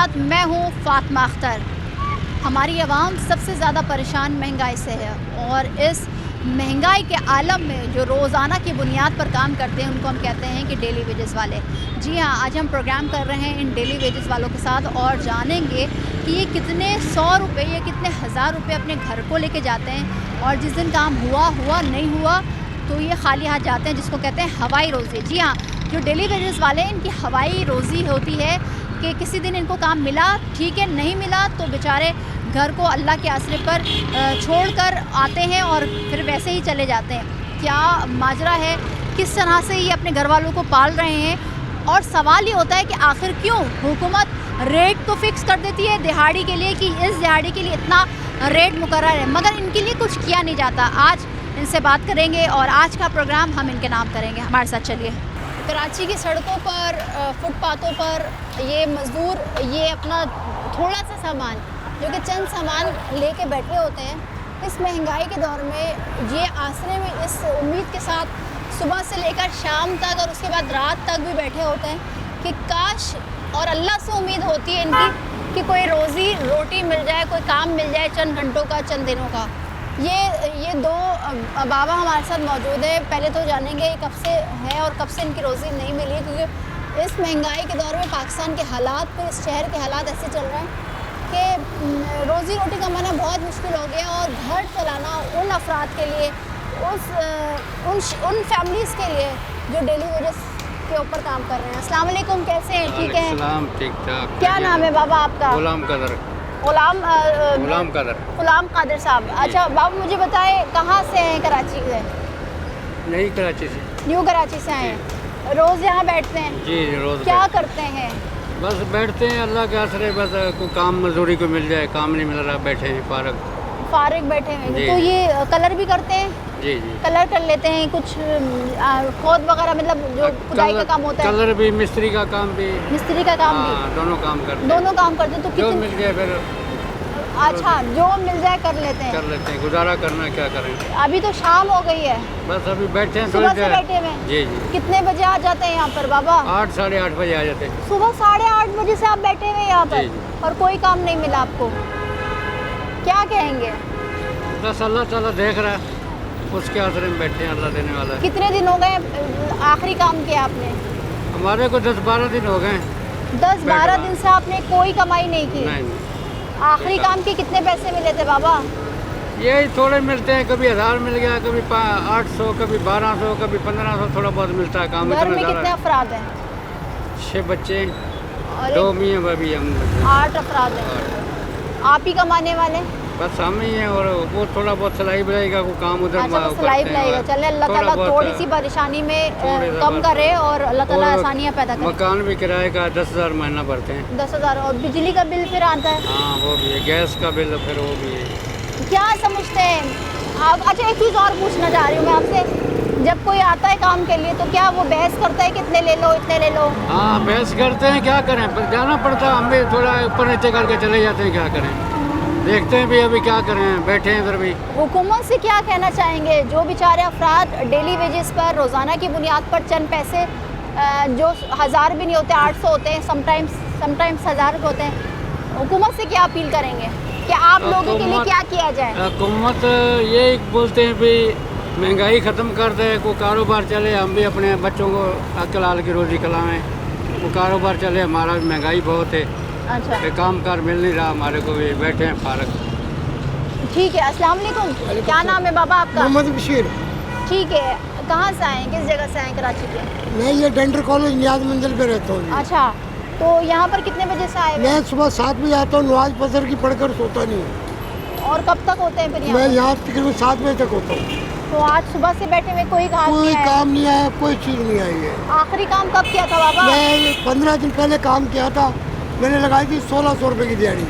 साथ मैं हूँ फातिमा अख्तर। हमारी आवाम सबसे ज़्यादा परेशान महंगाई से है और इस महंगाई के आलम में जो रोज़ाना की बुनियाद पर काम करते हैं उनको हम कहते हैं कि डेली वेजेस वाले। जी हाँ, आज हम प्रोग्राम कर रहे हैं इन डेली वेजेस वालों के साथ और जानेंगे कि ये कितने 100 रुपये या कितने हज़ार रुपये अपने घर को लेके जाते हैं और जिस दिन काम हुआ नहीं हुआ तो ये खाली हाथ जाते हैं, जिसको कहते हैं हवाई रोज़ी। जी हाँ, जो डेली वेजेस वाले हैं इनकी हवाई रोज़ी होती है कि किसी दिन इनको काम मिला ठीक है, नहीं मिला तो बेचारे घर को अल्लाह के आसरे पर छोड़कर आते हैं और फिर वैसे ही चले जाते हैं। क्या माजरा है, किस तरह से ये अपने घर वालों को पाल रहे हैं, और सवाल ये होता है कि आखिर क्यों हुकूमत रेट तो फिक्स कर देती है दिहाड़ी के लिए कि इस दिहाड़ी के लिए इतना रेट मुकर्रर है, मगर इनके लिए कुछ किया नहीं जाता। आज इनसे बात करेंगे और आज का प्रोग्राम हम इनके नाम करेंगे। हमारे साथ चलिए। कराची की सड़कों पर, फुटपाथों पर ये मज़दूर ये अपना थोड़ा सा सामान जो कि चंद सामान लेके बैठे होते हैं, इस महंगाई के दौर में ये आसरे में इस उम्मीद के साथ सुबह से लेकर शाम तक और उसके बाद रात तक भी बैठे होते हैं कि काश, और अल्लाह से उम्मीद होती है इनकी कि कोई रोज़ी रोटी मिल जाए, कोई काम मिल जाए चंद घंटों का, चंद दिनों का। ये दो बाबा हमारे साथ मौजूद है। पहले तो जानेंगे कब से है और कब से इनकी रोज़ी नहीं मिली है, क्योंकि इस महंगाई के दौर में पाकिस्तान के हालात पर, इस शहर के हालात ऐसे चल रहे हैं कि रोज़ी रोटी कमाना बहुत मुश्किल हो गया और घर चलाना उन अफराद के लिए, उन फैमिलीज़ के लिए जो डेली वेजेस के ऊपर काम कर रहे हैं। अस्सलाम वालेकुम, कैसे हैं? ठीक हैं? ठीक ठाक। क्या नाम है बाबा आपका? गुलाम कदर। गुलाम कादिर साहब। अच्छा बाबू, मुझे बताएं कहाँ से हैं? कराची से? नहीं, कराची से। न्यू कराची से आए हैं। रोज़ यहाँ बैठते हैं? जी, रोज़। क्या करते हैं? बस बैठते हैं, अल्लाह के आसरे, बस को काम मजदूरी को मिल जाए, काम नहीं मिल रहा, बैठे हैं फारिग बैठे हैं। तो ये कलर भी करते हैं? जी। कलर कर लेते हैं कुछ खोद वगैरह, मतलब जो खुदाई का काम होता है? कलर भी, मिस्त्री का काम भी। मिस्त्री का काम भी? दोनों काम करते हैं। दोनों काम करते हैं। तो जो मिल जाए फिर। अच्छा, जो मिल जाए कर लेते हैं। गुजारा करना, क्या करें। अभी तो शाम हो गई है, बस अभी बैठे हैं, सुबह से बैठे हुए। जी। कितने बजे आ जाते हैं यहाँ पर बाबा? 8, साढ़े 8 बजे आ जाते हैं। सुबह 8:30 बजे से आप बैठे हुए यहाँ पर और कोई काम नहीं मिला आपको, क्या कहेंगे? बस अल्लाह ताला देख रहा है, उसके आसरे में बैठे हैं, अल्लाह देने वाला है। कितने दिन हो गए आखिरी काम किया आपने? हमारे को 10-12 दिन हो गए। 10-12 दिन से आपने कोई कमाई नहीं की? नहीं। आखिरी काम के कितने पैसे मिले थे बाबा? यही थोड़े मिलते हैं, कभी 1000 मिल गया, कभी 800, कभी 1200, कभी 1500, थोड़ा बहुत मिलता है काम। घर में कितने अफराद हैं? 6 बच्चे, 2 मियाँ बीवी, हम 8 अफराद हैं। आप ही कमाने वाले? बस हम ही हैं, और वो थोड़ा बहुत सिलाई बुलाई का वो काम उधर। अच्छा, तो सिलाई बुलाई का। चले, अल्लाह ताला थोड़ी सी परेशानी में कम करे और अल्लाह ताला आसानियाँ पैदा करे। मकान भी किराए का 10,000 महीना भरते हैं। 10,000। और बिजली का बिल फिर आता है? हाँ, वो भी है। गैस का बिल फिर वो भी है। क्या समझते हैं आप? अच्छा, एक चीज़ और पूछना चाह रही हूँ मैं आपसे। जब कोई आता है काम के लिए तो क्या वो बहस करता है कितने ले लो, इतने ले लो? हाँ, बहस करते हैं, क्या करें, पर जाना पड़ता है। हम भी थोड़ा ऊपर नीचे करके चले जाते हैं, क्या करें, देखते हैं भी अभी क्या करें, बैठे हैं इधर भी। हुकूमत से क्या कहना चाहेंगे? जो बेचारे अफराद डेली वेजेस पर, रोज़ाना की बुनियाद पर चंद पैसे, जो 1000 भी नहीं होते, 800 होते हैं, समटाइम्स 1000 होते हैं, हुकूमत से क्या अपील करेंगे कि आप लोगों के लिए क्या किया जाए? हुकूमत ये बोलते हैं भी महंगाई ख़त्म कर दे, को कारोबार चले, हम भी अपने बच्चों को हलाल की रोज़ी खिलाएं, वो कारोबार चले। हमारा महंगाई बहुत है। अच्छा, काम कार मिल नहीं रहा हमारे को, भी बैठे हैं फारग। ठीक है। अस्सलाम वालेकुम, क्या नाम है बाबा आपका? मोहम्मद बशीर। ठीक है, कहाँ से आए, किस जगह से आए कराची के? मैं ये डेंटल कॉलेज नियाज मंजिल पे रहता हूँ। अच्छा, तो यहाँ पर कितने बजे से आए? मैं सुबह 7 बजे आता हूँ, नमाज फजर की पढ़कर सोता नहीं हूँ। और कब तक होते हैं फिर यहाँ? मैं यहाँ तकरीबन 7 बजे तक होता हूँ। तो आज सुबह से बैठे हुए कोई काम कोई नहीं आया? काम नहीं आया, कोई चीज़ नहीं आई है। आखिरी काम कब किया था बाबा? मैं 15 दिन पहले काम किया था, मैंने लगाई थी 1600 रुपये की दिहाड़ी।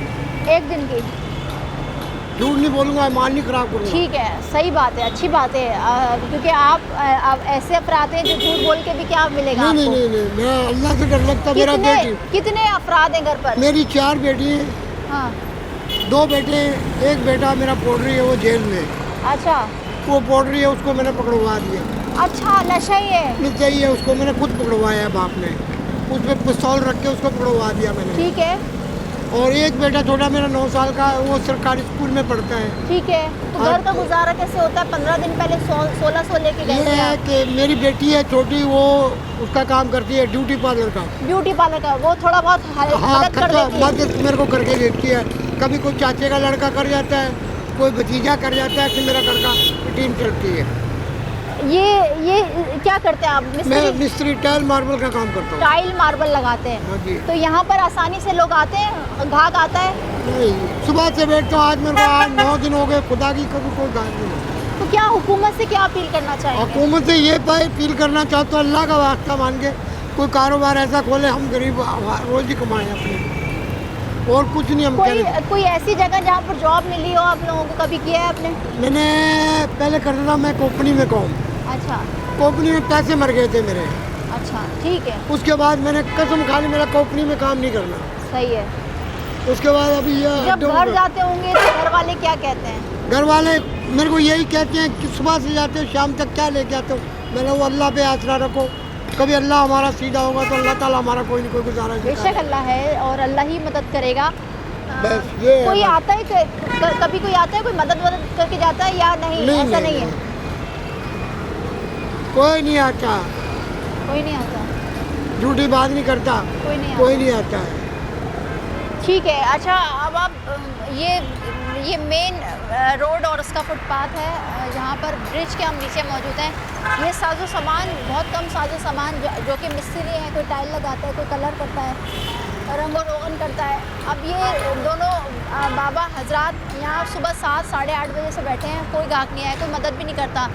एक दिन की? झूठ नहीं बोलूँगा, मान नहीं खराब करूँगा। ठीक है, सही बात है, अच्छी बात है, क्योंकि आप ऐसे अफराद हैं जो झूठ बोल के भी क्या मिलेगा नहीं, आपको? नहीं, मैं अल्लाह से डर लगता। मेरा बेटी, कितने अफराद हैं घर पर? मेरी 4 बेटी हैं। हाँ। 2 बेटे, एक बेटा मेरा पोल्ट्री है, वो जेल में। अच्छा, वो पोल्ट्री है, उसको मैंने पकड़वा दिया। अच्छा, नशा ही है? नहीं चाहिए उसको, मैंने खुद पकड़वाया है बाप ने, उसमें पिस्तौल रख के उसको पकड़वा दिया मैंने। ठीक है। और एक बेटा छोटा मेरा 9 साल का है, वो सरकारी स्कूल में पढ़ता है। ठीक है, तो घर का गुजारा कैसे होता है? 15 दिन पहले 1600 लेके गए ये थे है आप। कि मेरी बेटी है छोटी, वो उसका काम करती है ब्यूटी पार्लर का। ब्यूटी पार्लर का वो थोड़ा बहुत हाँ, मदद कर खर्चा देती है। मदद मेरे को करके देती है। कभी कोई चाचे का लड़का कर जाता है, कोई भतीजा कर जाता है, कि मेरा घर का टीम चलती है। ये क्या करते हैं आप? मैं मिस्त्री मिस्त्री टाइल मार्बल का काम करता हूँ। टाइल मार्बल लगाते हैं। हाँ जी। तो यहाँ पर आसानी से लोग आते हैं, घाक आता है? नहीं, सुबह से बैठता हूँ, आज मेरे को 8-9 दिन हो गए, खुदा की कभी कोई गाय नहीं। तो क्या हुकूमत से क्या अपील करना चाहेंगे? हुकूमत से ये अपील करना चाहता हूँ, अल्लाह का वास्ता मान के कोई कारोबार ऐसा खोले, हम गरीब रोजी कमाएं अपने, और कुछ नहीं हम करें। कोई ऐसी जगह जहाँ पर जॉब मिली हो आप लोगों को, कभी किया है आपने? मैंने पहले करता था, मैं कंपनी में काम, अच्छा कंपनी में पैसे मर गए थे मेरे। अच्छा, ठीक है, उसके बाद मैंने कसम खा ली, मेरा कंपनी में काम नहीं करना। सही है। उसके बाद अभी ये जब घर जाते होंगे तो घर वाले क्या कहते हैं? घर वाले मेरे को यही कहते हैं कि सुबह से जाते हो शाम तक क्या लेके आते हो। मैंने वो अल्लाह पे आसरा रखो, कभी अल्लाह हमारा सीधा होगा तो अल्लाह ताला हमारा कोई नहीं कोई गुजारा बेशक अल्लाह है और अल्लाह ही मदद करेगा। बस ये है कोई बस। आता है कभी कोई आता है, कोई मदद करके जाता है या नहीं? ऐसा नहीं है, कोई नहीं आता, कोई नहीं आता, झूठी बात नहीं करता, कोई नहीं कोई आता। नहीं आता है। ठीक है, अच्छा अब आप ये मेन रोड और उसका फुटपाथ है, जहाँ पर ब्रिज के हम नीचे मौजूद हैं। ये साजो सामान, बहुत कम साजो सामान जो कि मिस्त्री हैं, कोई टाइल लगाता है, कोई कलर करता है, रंगो रोगन करता है। अब ये दोनों बाबा हजरात यहाँ सुबह 7-8:30 बजे से बैठे हैं, कोई गाहक नहीं आया, कोई मदद भी नहीं करता।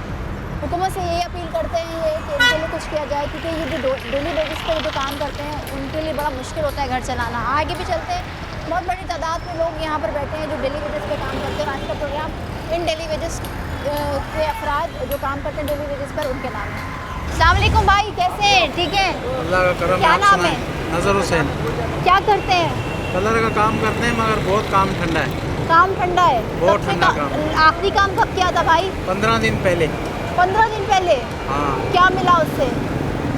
हुकूमत से यही अपील करते हैं ये कि इनके लिए कुछ किया जाए, क्योंकि ये जो डेली बेसिस पर जो काम करते हैं उनके लिए बड़ा मुश्किल होता है घर चलाना। आगे भी चलते हैं, बहुत बड़ी तादाद में लोग यहाँ पर बैठे हैं जो डेली वेजेस पे काम करते हैं। आज का प्रोग्राम इन डेली वेजेस के अफराद जो काम करते हैं डेली वेजेस पर, उनके नाम है। अस्सलाम वालेकुम भाई, कैसे हैं? ठीक है, अल्लाह का करम। क्या आप नाम सुनाएं? है? नज़र हुसैन। क्या करते हैं? कलर का काम करते हैं, मगर बहुत काम ठंडा है। काम ठंडा है? बहुत सबसे ठंडा काम। आखिरी काम कब किया था भाई? 15 दिन पहले। 15 दिन पहले? हाँ, क्या मिला उससे?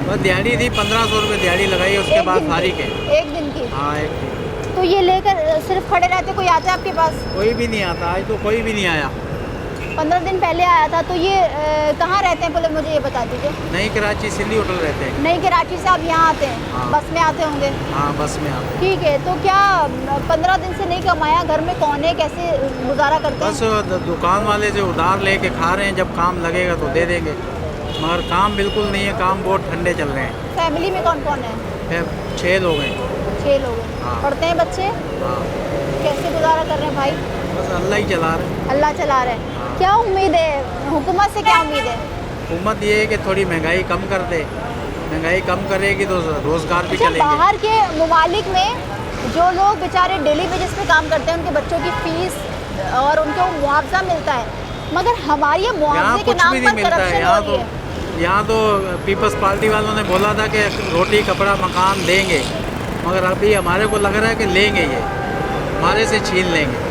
बस दिहाड़ी थी, 1500 रुपये दिहाड़ी लगाई, उसके एक बाद दिन फारिग की? है। एक दिन की? हाँ, एक दिन। तो ये लेकर सिर्फ खड़े रहते, कोई आता है आपके पास? कोई भी नहीं आता, आज तो कोई भी नहीं आया। 15 दिन पहले आया था। तो ये कहाँ रहते हैं, पहले मुझे ये बता दीजिए। नई कराची सिल्ली होटल रहते हैं। नई कराची से आप यहाँ आते हैं? हाँ। बस में आते होंगे? हाँ, बस में आते हैं। ठीक है, तो क्या 15 दिन से नहीं कमाया? घर में कौन है, कैसे गुजारा करते बस हैं? दुकान वाले से उधार लेके खा रहे हैं, जब काम लगेगा तो दे देंगे, मगर काम बिल्कुल नहीं है, काम बहुत ठंडे चल रहे हैं। फैमिली में कौन कौन है? फिर 6 लोग हैं। 6 लोग हैं। हाँ। पढ़ते हैं बच्चे? हाँ, कैसे गुजारा कर रहे हैं भाई? बस अल्लाह ही चला रहे हैं। अल्लाह चला रहे हैं। हाँ। क्या उम्मीद है हुकूमत से, क्या उम्मीद है? हुकूमत ये है कि थोड़ी महंगाई कम कर दे, महंगाई कम करेगी तो रोज़गार भी अच्छा, चलेंगे। बाहर के ममालिक में जो लोग बेचारे डेली बेसिस पे काम करते हैं, उनके बच्चों की फीस और उनको मुआवजा मिलता है, मगर हमारे यहाँ यहाँ मुआवजे के कुछ नाम भी नहीं पर मिलता है। करप्शन हो रही है। यहाँ तो पीपल्स पार्टी वालों ने बोला था कि रोटी कपड़ा मकान देंगे, मगर अभी हमारे को लग रहा है कि लेंगे, ये हमारे से छीन लेंगे।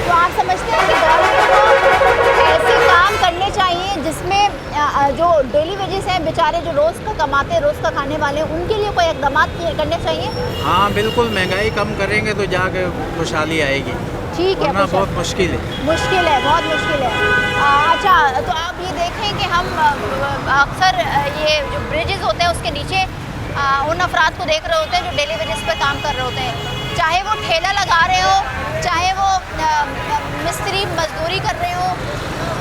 तो आप समझते हैं कि गवर्नमेंट को ऐसे काम करने चाहिए जिसमें जो डेली वेजेस हैं, बेचारे जो रोज़ का कमाते हैं, रोज़ का खाने वाले हैं, उनके लिए कोई इकदाम करने चाहिए? हाँ, बिल्कुल, महंगाई कम करेंगे तो जाके खुशहाली आएगी, ठीक है, वरना कुछ बहुत मुश्किल है। मुश्किल है, बहुत मुश्किल है। अच्छा, तो आप ये देखें कि हम अक्सर ये जो ब्रिजेस होते हैं उसके नीचे उन अफराद को देख रहे होते हैं जो डेली बेसिस पे काम कर रहे होते हैं, चाहे वो ठेला लगा रहे हो, चाहे वो मिस्त्री मजदूरी कर रहे हो,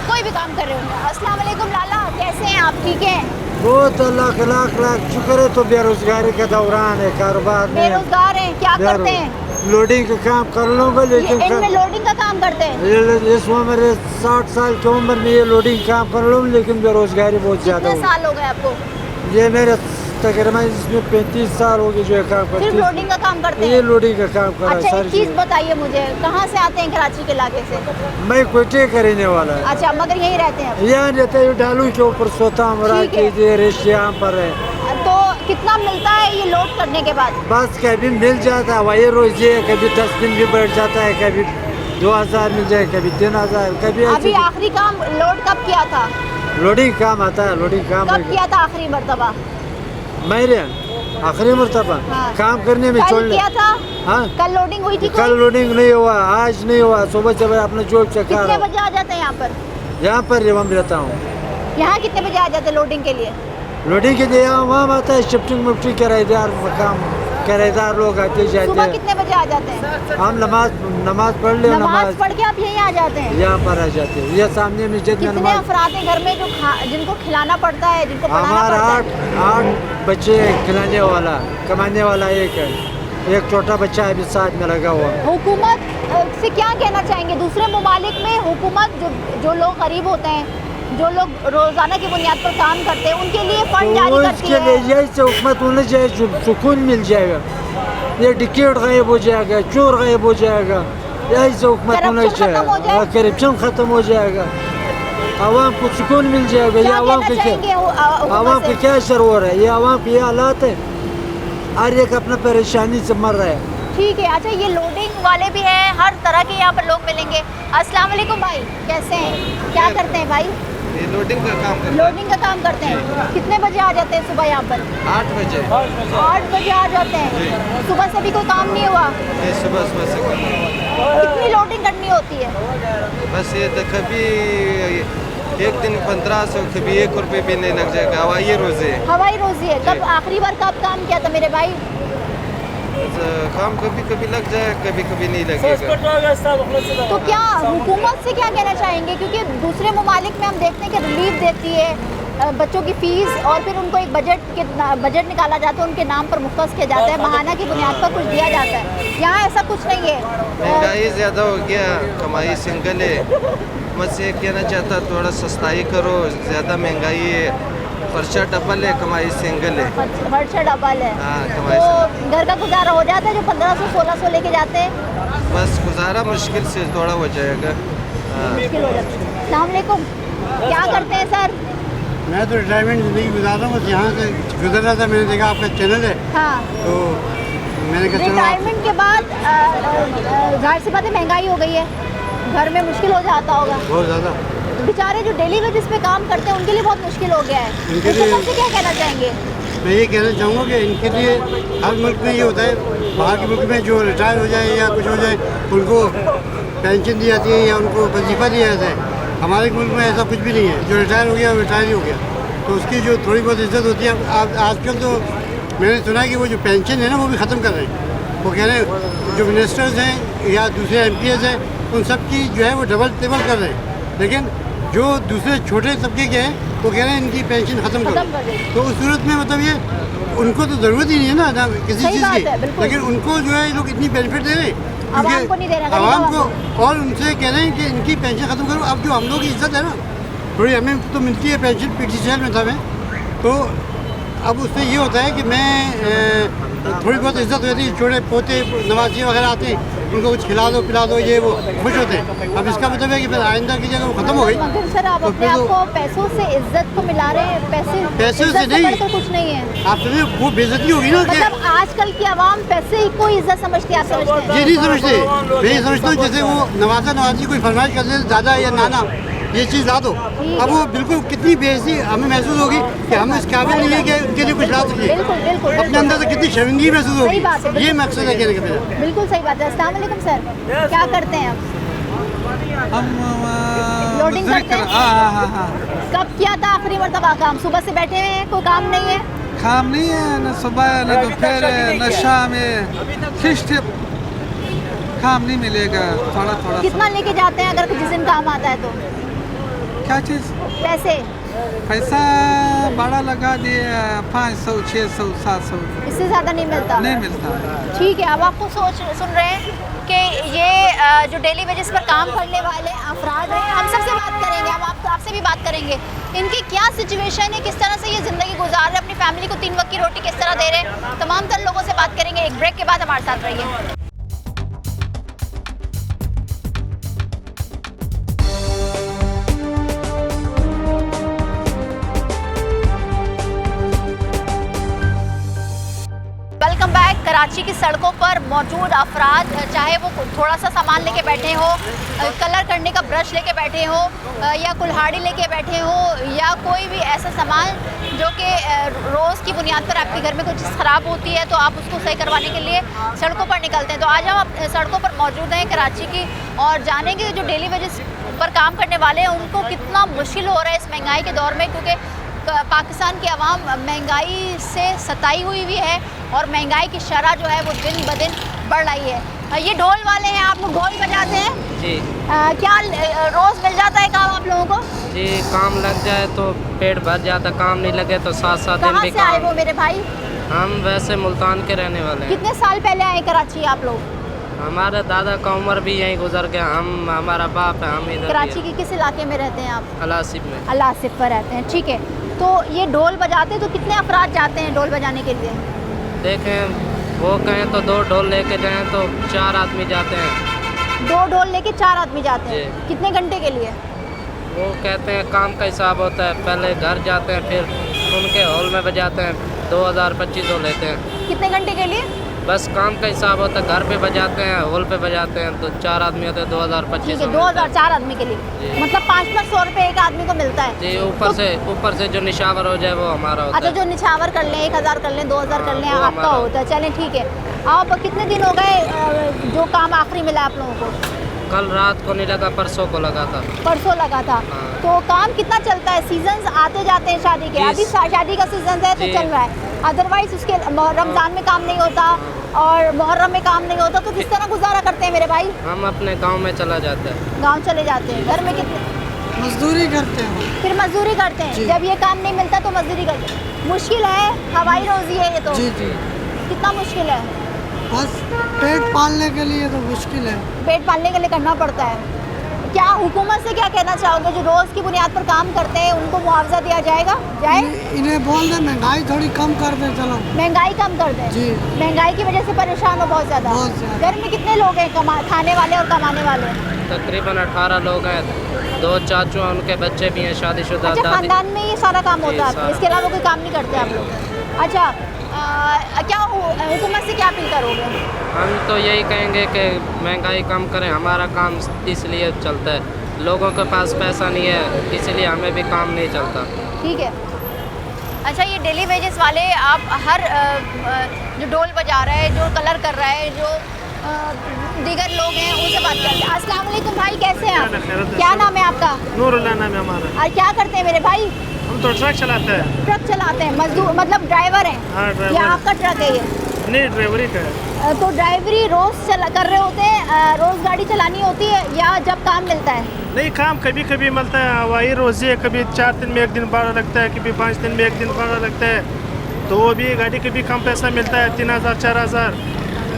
कोई भी काम कर रहे हो। अस्सलाम वालेकुम लाला, कैसे हैं आप? ठीक हैं? बहुत लाख लाख लाख शुक्र है। तो बेरोजगारी का दौरान है, कारोबार में बेरोजगार हैं? क्या करते हैं? लोडिंग का काम कर लूँगा, लेकिन इनमें लोडिंग का काम करते हैं? इस उम्र 60 साल की उम्र में ये लोडिंग काम कर लूँ, लेकिन बेरोजगारी बहुत ज़्यादा कितने साल हो गए आपको? ये मेरे तकरीबन इसमें 35 साल हो गए जो है काम करती सिर्फ लोडिंग का काम करते ये हैं? लोडिंग का काम कर रहा है अच्छा, एक सारी चीज़ चीज़। बताइए मुझे, कहाँ से आते हैं कराची के इलाके से? मैं कोटे करने वाला है, अच्छा, मगर यहीं रहते हैं आप? यहाँ रहता है, ढालू के ऊपर सोता हमारा ठीक है। कीजिए, रेश यहाँ पर है। तो कितना मिलता है ये लोड करने के बाद? बस कभी मिल जाता है वही रोजी है, कभी 10 दिन भी बढ़ जाता है, कभी 2000 मिल जाए, कभी 3000, कभी अभी ऐसे आखिरी काम लोड कब किया था? लोडिंग काम आता है, लोडिंग काम कब किया था आखिरी मर्तबा? मेरे आखिरी मरतबा हाँ। काम करने में कल छोड़ने। किया था? हाँ, कल लोडिंग हुई थी कोई? कल लोडिंग नहीं हुआ, आज नहीं हुआ। सुबह से अपना जॉब से खा कितने रहा बजे आ जाते हैं यहाँ पर? हूँ। यहाँ पर हम रहता हूँ। यहाँ कितने बजे आ जाते हैं लोडिंग के लिए? लोडिंग के लिए वहाँ आता है शिफ्टिंग मुफ्टिंग किराएदार काम, किराएदार लोग आते जाते सुबह हैं। कितने बजे आ जाते हैं? हम नमाज पढ़ ले, नमाज पढ़ के आप यहीं आ जाते हैं? यहाँ पर आ जाते हैं। ये सामने मस्जिद में कितने नमाज। अफराद हैं घर में जो जिनको खिलाना पड़ता है, जिनको पढ़ाना हमारा पड़ता है? 8 बच्चे खिलाने वाला, कमाने वाला एक है। एक छोटा बच्चा अभी साथ में लगा हुआ। हुकूमत से क्या कहना चाहेंगे? दूसरे ममालिक में हुकूमत जो लोग गरीब होते हैं, जो लोग रोजाना की बुनियाद पर काम करते हैं, उनके लिए फंड जारी करती उसके लिए है। यही से हुकूमत होना चाहिए, सुकून मिल जाएगा। ये डिकेट गायब हो जाएगा, चोर गायब हो जाएगा। यही से हुकूमत होना करप्शन खत्म हो चाहिए, जाए। करप्शन खत्म हो जाएगा, आवाम को सुकून मिल जाएगा। ये क्या आवाम कहना के चाहेंगे आवाम हुकूमत के से? क्या असर हो रहा है? ये आवाम के ये हालात है, हर एक अपना परेशानी से मर रहा है। ठीक है। अच्छा, ये लोडिंग वाले भी हैं, हर तरह के यहाँ पर लोग मिलेंगे। अस्सलाम वालेकुम भाई, कैसे हैं? क्या करते हैं भाई? ये लोडिंग का काम करता लोडिंग का काम करते हैं। कितने बजे आ जाते हैं सुबह यहाँ पर? है 8 बजे 8 बजे आ जाते हैं। सुबह से भी कोई काम नहीं हुआ? ये सुबह सुबह से करता है। कितनी लोडिंग करनी होती है? बस ये तो कभी एक दिन 1500, कभी 1 रुपये भी नहीं लग जाएगा। हवाई रोजे है। हवाई रोजी है। कब आखिरी बार कब काम किया था मेरे भाई? काम कभी कभी लग जाए, कभी कभी नहीं लगेगा। तो क्या हुकूमत से क्या कहना चाहेंगे? क्योंकि दूसरे ममालिक में हम देखते हैं कि रिलीफ देती है बच्चों की फीस, और फिर उनको एक बजट निकाला जाता है, उनके नाम पर मुख्तस किया जाता है, महाना की बुनियाद पर कुछ दिया जाता है। यहाँ ऐसा कुछ नहीं है। महंगाई ज़्यादा हो गया, कमाई सिंगल है। मैं से कहना चाहता थोड़ा सस्ताई करो, ज़्यादा महंगाई है। खर्चा डबल है, कमाई सिंगल है। खर्चा डबल है। हाँ, कमाई तो घर का गुजारा हो जाता है जो 1500-1600 लेके जाते हैं? बस गुजारा मुश्किल से थोड़ा हो जाएगा। हाँ। मुश्किल हो जाता है। अस्सलाम वालेकुम, क्या करते हैं सर? मैं तो रिटायरमेंट ज़िंदगी गुजार रहा हूँ। बस यहाँ से गुजर रहा था, मैंने देखा आपका चैनल है, हाँ। तो मैंने कहा चलो आप। रिटायरमेंट के बाद जाहिर सी बात है महंगाई हो गई है, घर में मुश्किल हो जाता होगा। बहुत ज़्यादा। बेचारे जो डेली वेजेस पे काम करते हैं उनके लिए बहुत मुश्किल हो गया है। उनके लिए- हुकूमत से क्या कहना चाहेंगे? मैं ये कहना चाहूँगा कि इनके लिए हर मुल्क में ये होता है, बाहर के मुल्क में जो रिटायर हो जाए या कुछ हो जाए उनको पेंशन दी जाती है या उनको वजीफ़ा दिया जाता है। हमारे मुल्क में ऐसा कुछ भी नहीं है। जो रिटायर हो गया वो रिटायर ही हो गया, तो उसकी जो थोड़ी बहुत इज्जत होती है। आजकल तो मैंने सुना है कि वो जो पेंशन है ना वो भी ख़त्म कर रहे हैं। वो कह रहे हैं जो मिनिस्टर्स हैं या दूसरे MPs हैं उन सब की जो है वो डबल टेबल कर रहे हैं, लेकिन जो दूसरे छोटे तबके के हैं वो कह रहे हैं इनकी पेंशन ख़त्म खत्म कर करो। दें। तो उस सूरत में मतलब ये उनको तो ज़रूरत ही नहीं है ना किसी सही चीज़ बात की, है, बिल्कुल। लेकिन उनको जो है ये लोग इतनी बेनिफिट दे रहे हैं आवाम क्योंकि को नहीं दे रहे, गरीब आवाम आवाम को, और उनसे कह रहे हैं कि इनकी पेंशन ख़त्म करो। अब जो हम लोग की इज्जत है ना, थोड़ी हमें तो मिलती है पेंशन, PTCL में था मैं, तो अब उससे ये होता है कि मैं थोड़ी बहुत इज्जत होती है। छोटे पोते नवाजी वगैरह आते हैं, उनको कुछ खिला दो पिला दो, ये वो खुश होते हैं। अब इसका मतलब है कि फिर आइंदा की जगह वो ख़त्म हो गई। मगर सर आप तो अपने फिर आप तो- को पैसों से इज्जत को मिला रहे हैं। पैसे इज्जत से नहीं। बढ़कर कुछ नहीं है। आप समझे वो बेइज्जती होगी ना कि मतलब आजकल की आवाम पैसे ही को इज्जत समझती है, आप समझते ये हैं? नहीं समझते। मैं ये समझता हूँ जैसे वो नवाजी कोई फरमाइश करते हैं, दादा या नाना ये चीज़ ला दो, अब वो बिल्कुल कितनी बेइज्जती हमें महसूस होगी कि हम इस काबिल नहीं है कि उनके लिए कुछ ला सकें। बिल्कुल बिल्कुल अपने अंदर से कितनी शर्मिंदगी महसूस सही बात है, होगी। ये बिल्कुल। मकसद है कहने का मेरा। बिल्कुल सही बात है। अस्सलाम वालेकुम सर, क्या करते हैं आप? हम लोडिंग करते हैं? हाँ। कब किया था आखिरी मरतबा काम? सुबह से बैठे हुए हैं, कोई काम नहीं है? काम नहीं है, न सुबह न दोपहर न शाम है, किश्त काम नहीं मिलेगा। थोड़ा थोड़ा कितना लेके जाते हैं अगर जिस दिन काम आता है तो? क्या चीज़ पैसे पैसा बड़ा लगा दिए 500 600 700 इससे ज़्यादा नहीं मिलता? नहीं मिलता। ठीक है। अब आपको सुन रहे हैं कि ये जो डेली वेजेस पर काम करने वाले अफराद हैं, हम सबसे बात करेंगे, हम आपसे भी बात करेंगे इनकी क्या सिचुएशन है, किस तरह से ये ज़िंदगी गुजार रहे हैं, अपनी फैमिली को 3 वक्त की रोटी किस तरह दे रहे हैं। तमाम तर लोगों से बात करेंगे। एक ब्रेक के बाद हमारे साथ रहिए। Welcome back. कराची कराची की सड़कों पर मौजूद अफराद, चाहे वो थोड़ा सा सामान लेके बैठे हो, कलर करने का ब्रश लेके बैठे हो, या कुल्हाड़ी लेके बैठे हो, या कोई भी ऐसा सामान जो कि रोज़ की बुनियाद पर आपके घर में कोई चीज़ ख़राब होती है तो आप उसको सही करवाने के लिए सड़कों पर निकलते हैं। तो आज हम सड़कों पर मौजूद हैं कराची की और जानेंगे जो डेली वेजेस पर काम करने वाले हैं उनको कितना मुश्किल हो रहा है इस महंगाई के दौर में, क्योंकि पाकिस्तान की आवाम महंगाई से सताई हुई भी है और महंगाई की शरह जो है वो दिन ब दिन बढ़ रही है। ये ढोल वाले हैं, आप लोग ढोल बजाते हैं जी। क्या रोज़ मिल जाता है काम आप लोगों को? जी, काम लग जाए तो पेट भर जाता, काम नहीं लगे तो 7-7 दिन कहाँ भी से आए काम। वो मेरे भाई? हम वैसे मुल्तान के रहने वाले हैं। कितने साल पहले आए कराची आप लोग? हमारे दादा का उम्र भी यहीं गुजर गया, हमारा बाप है, हम इधर कराची के किस इलाके में रहते हैं आप? अलासिफ में। अलासिफ पर रहते हैं, ठीक है। तो ये ढोल बजाते हैं तो कितने अफराद जाते हैं ढोल बजाने के लिए? देखें, वो कहें तो 2 ढोल लेके जाएं तो 4 आदमी जाते हैं। 2 ढोल लेके 4 आदमी जाते हैं। जी। कितने घंटे के लिए? वो कहते हैं काम का हिसाब होता है, पहले घर जाते हैं फिर उनके हॉल में बजाते हैं, 2000-2500 लेते हैं। कितने घंटे के लिए? बस काम का हिसाब होता है, घर पे बजाते हैं, हॉल पे बजाते हैं, तो 4 आदमी होते हैं, ठीक है, 2000-2500 2000 4 आदमी के लिए, जी। मतलब 500 रुपये एक आदमी को मिलता है। जी। ऊपर से जो निशावर हो जाए वो हमारा होता अच्छा, है। जो निछावर कर लें, 1000 कर लें, 2000 कर लें, वो आपका हमारा होता है। चलें ठीक है। आप कितने दिन हो गए जो काम आखिरी मिला आप लोगों को? कल रात को नहीं लगा, परसों को लगा था। परसों लगा था। हाँ। तो काम कितना चलता है? सीजन आते जाते हैं शादी के, जी। अभी शादी का सीजन है तो जी। चल रहा है, अदरवाइज उसके रमज़ान में काम नहीं होता और मुहर्रम में काम नहीं होता, तो किस तरह गुजारा करते हैं मेरे भाई? हम अपने गांव में चला जाते हैं। गांव चले जाते हैं। घर में कितने? मजदूरी करते हैं। फिर मजदूरी करते हैं। जब ये काम नहीं मिलता तो मजदूरी करते हैं। मुश्किल है, हवाई रोजी है ये तो। जी जी, कितना मुश्किल है? बस पेट पालने के लिए तो मुश्किल है। पेट पालने के लिए करना पड़ता है। क्या हुकूमत से क्या कहना चाहोगे जो रोज़ की बुनियाद पर काम करते हैं उनको मुआवजा दिया जाएगा? इन्हें बोल दे महंगाई थोड़ी कम कर दे, चलो। महंगाई कम कर दें। जी। महंगाई की वजह से परेशान हो बहुत ज़्यादा। बहुत ज़्यादा। घर में कितने लोग हैं खाने वाले और कमाने वाले? तकरीबन 18 लोग हैं, 2 चाचू हैं, उनके बच्चे भी हैं, शादीशुदा। अच्छा, दादी। खानदान में ये सारा काम जी, होता है सारा। इसके अलावा कोई काम नहीं करते आप लोग? अच्छा, क्या हुकूमत से क्या अपील करोगे? हम तो यही कहेंगे कि महंगाई कम करें, हमारा काम इसलिए चलता है, लोगों के पास पैसा नहीं है इसलिए हमें भी काम नहीं चलता। ठीक है। अच्छा, ये डेली वेजेस वाले आप हर जो ढोल बजा रहा है, जो कलर कर रहा है, जो दीगर लोग हैं उनसे बात करते हैं। अस्सलाम वालेकुम भाई, कैसे हैं आप? क्या नाम है आपका? नूरुल्लाह नाम है हमारा। और क्या करते हैं मेरे भाई? हम तो ट्रक चलाते हैं। ट्रक चलाते हैं, मजदूर मतलब ड्राइवर हैं? हाँ, ड्राइवर। या आपका ट्रक है ये? नहीं, ड्राइवरी का है। तो ड्राइवरी रोज़ कर रहे होते हैं, रोज़ गाड़ी चलानी होती है या जब काम मिलता है? नहीं, काम कभी कभी मिलता है, हवाई रोजी है, कभी 4 दिन में 1 दिन भाड़ा लगता है, कभी 5 दिन में 1 दिन भाड़ा लगता है, तो वो भी गाड़ी के भी कम पैसा मिलता है, 3000-4000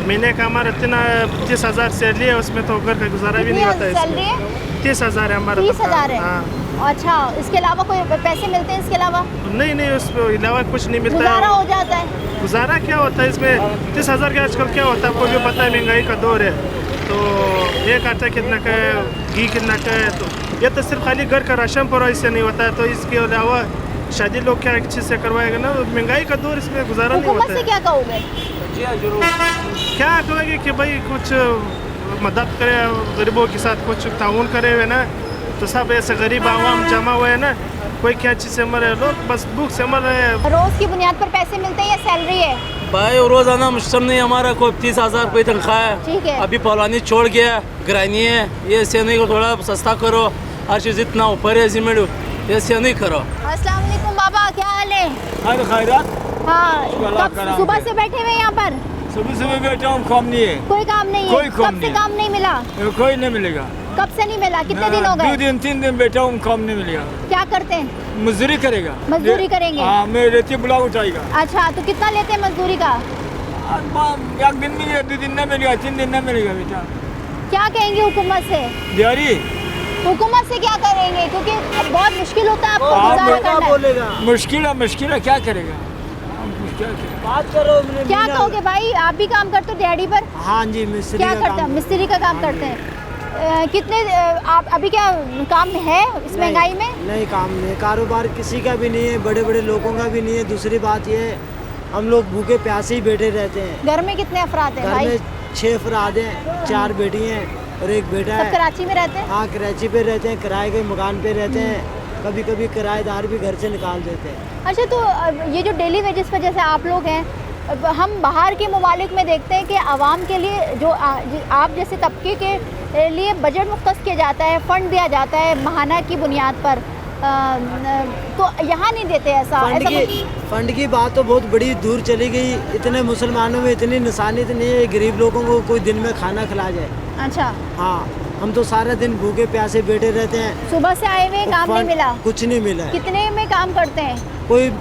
महीने का हमारा 30,000 सैलरी है, उसमें तो घर का गुजारा भी नहीं होता है। सैलरी है 30,000 है हमारा। 30,000 है। हाँ। अच्छा, इसके अलावा कोई पैसे मिलते हैं इसके अलावा? नहीं, उसके अलावा कुछ नहीं मिलता गुजारा है। हो जाता है? गुजारा क्या होता है इसमें? 30,000 का आजकल क्या होता है आपको भी पता है, महंगाई का दौर है, तो एक आटा कितना का है, घी कितना का है, तो ये तो सिर्फ खाली घर का राशन पूरा इससे नहीं होता है, तो इसके अलावा शादी लोग क्या एक चीज़ से करवाएगा ना, महंगाई का दौर, इसमें गुजारा नहीं हुकूमत होता से है। क्या कहोगे? क्या कहोगे कि भाई कुछ मदद करे, गरीबों के साथ कुछ ताउन करे हुए ना, तो सब ऐसे गरीब आवाम जमा हुए है ना, कोई क्या चीज़ से मरे, लोग बस भूख से मर रहे हैं। रोज़ की बुनियाद पर पैसे मिलते हैं या सैलरी है? भाई रोजाना मुश्किल नहीं, हमारा कोई 30,000 कोई तनख्वाह है। ठीक है। अभी पौलानी छोड़ गया, गिरानी है, ये सेने को थोड़ा सस्ता करो, हर चीज़ इतना ऊपर है जिम्मेडू, ये से नहीं करो। अस्सलाम वालेकुम बाबा, क्या हाल है? खैरात। हाँ, कब सुबह से बैठे हुए यहाँ पर? सुबह बैठा हूँ, काम नहीं है, कोई काम नहीं है? कोई काम कब से नहीं। काम नहीं मिला? कोई नहीं मिलेगा। कब से नहीं मिला? कितने दिन हो 2 गए? दिन 3 दिन बैठा हूँ, काम नहीं मिलेगा। क्या करते हैं? मजदूरी करेगा। मजदूरी करेंगे? हाँ, मैं रेती बुला उठाएगा। अच्छा, तो कितना लेते हैं मजदूरी का? 1 दिन मिलेगा, 2 दिन नहीं मिलेगा, 3 दिन नहीं मिलेगा बेटा। क्या कहेंगे हुकूमत से? दिहाड़ी हुकूमत से क्या करेंगे, क्योंकि अब बहुत मुश्किल होता है आपको गुजारा करना है। मुश्किल है, क्या करेगा? बात करो। क्या कहोगे भाई, आप भी काम करते हो दिहाड़ी पर? हाँ जी, मिस्त्री क्या का करते हैं? काम। मिस्त्री का काम करते हैं। कितने आप अभी क्या काम है इस महंगाई में? नहीं, काम नहीं, कारोबार किसी का भी नहीं है, बड़े बड़े लोगों का भी नहीं है। दूसरी बात ये है, हम लोग भूखे प्यासे ही बैठे रहते हैं। घर में कितने अफराद हैं घर भाई? में 6 अफराद हैं, 4 बेटी हैं और एक बेटा सब है। कराची में रहते हैं? हाँ, कराची पे रहते हैं, किराए के मकान पे रहते हैं। कभी कभी किराएदार भी घर से निकाल देते हैं। अच्छा, तो ये जो डेली वेजेस पर जैसे आप लोग हैं, हम बाहर के ममालिक में देखते हैं कि आवाम के लिए जो आप जैसे तबके के लिए बजट मुख्तस किया जाता है, फ़ंड दिया जाता है माहाना की बुनियाद पर, तो यहाँ नहीं देते ऐसा फंड की बात तो बहुत बड़ी दूर चली गई। इतने मुसलमानों में इतनी निशानियत नहीं है गरीब लोगों को कोई दिन में खाना खिला जाए। अच्छा। हाँ, हम तो सारा दिन भूखे प्यासे बैठे रहते हैं। सुबह से आए हुए काम नहीं मिला? कुछ नहीं मिला। कितने में काम करते हैं? कोई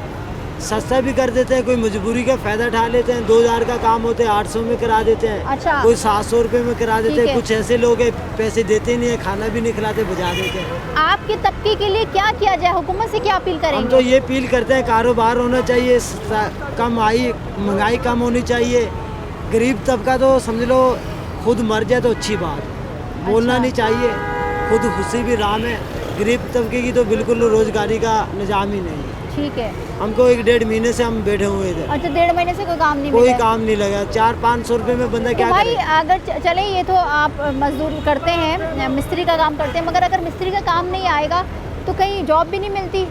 सस्ता भी कर देते हैं, कोई मजबूरी का फ़ायदा उठा लेते हैं। 2000 का काम होते हैं 800 में करा देते हैं। अच्छा। कोई 700 रुपये में करा देते हैं। कुछ ऐसे लोग हैं पैसे देते नहीं है, खाना भी नहीं खिलाते, बुझा देते हैं। आपके तबके के लिए क्या किया जाए? हुकूमत से क्या अपील करेंगे? हम तो ये अपील करते हैं कारोबार होना चाहिए, कम आई महंगाई कम होनी चाहिए। गरीब तबका तो समझ लो खुद मर जाए तो अच्छी बात, बोलना नहीं चाहिए। खुद खुशी भी राम है। गरीब तबके की तो बिल्कुल रोजगारी का निज़ाम ही नहीं है। ठीक है। हमको 1-1.5 महीने से हम बैठे हुए इधर। अच्छा, 1.5 महीने से कोई काम नहीं कोई मिला? काम नहीं लगा। 400-500 रुपये में बंदा क्या भाई करे? अगर चले, ये तो आप मजदूरी करते हैं, मिस्त्री का काम करते हैं, मगर अगर मिस्त्री का काम नहीं आएगा तो कहीं जॉब भी नहीं मिलती?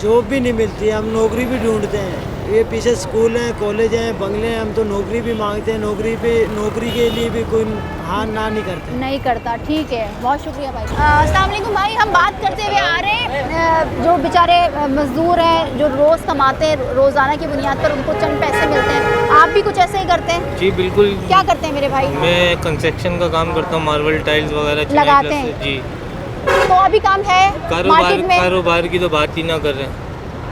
जॉब भी नहीं मिलती, हम नौकरी भी ढूंढते हैं। ये पीछे स्कूल हैं, कॉलेज हैं, बंगले हैं, हम तो नौकरी भी मांगते हैं। नौकरी के लिए भी कोई हाँ ना नहीं करते। नहीं करता। ठीक है, बहुत शुक्रिया भाई। अस्सलाम वालेकुम भाई, हम बात करते हुए आ रहे हैं जो बेचारे मजदूर हैं, जो रोज़ कमाते हैं, रोज़ाना की बुनियाद पर उनको चंद पैसे मिलते हैं। आप भी कुछ ऐसे ही करते हैं? जी बिल्कुल। क्या करते हैं मेरे भाई? मैं कंस्ट्रक्शन का काम करता हूँ, मार्बल टाइल्स वगैरह लगाते हैं। जी। तो अभी काम है मार्केट में? कारोबार की तो बात ही ना कर रहे हैं।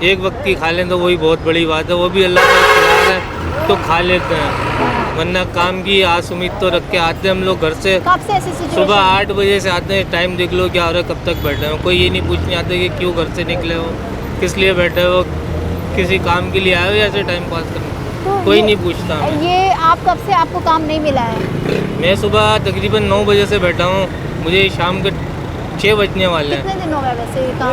एक वक्त की खा लें तो वही बहुत बड़ी बात है, वो भी अल्लाह का खिला रहा है तो खा लेते हैं, वरना काम की आस उम्मीद तो रख के आते हैं हम लोग घर से। कब से ऐसी सिचुएशन? सुबह 8 बजे से आते हैं, टाइम देख लो क्या हो रहा है, कब तक बैठे हैं। कोई ये नहीं पूछने आता कि क्यों घर से निकले हो, किस लिए बैठे हो, किसी काम के लिए आए हो या ऐसे टाइम पास करने, तो कोई नहीं पूछता। ये आप कब से आपको काम नहीं मिला है? मैं सुबह तकरीबन 9 बजे से बैठा हूँ, मुझे शाम के 6 बजने वाले हैं। कितने दिन हो गए वैसे ये काम?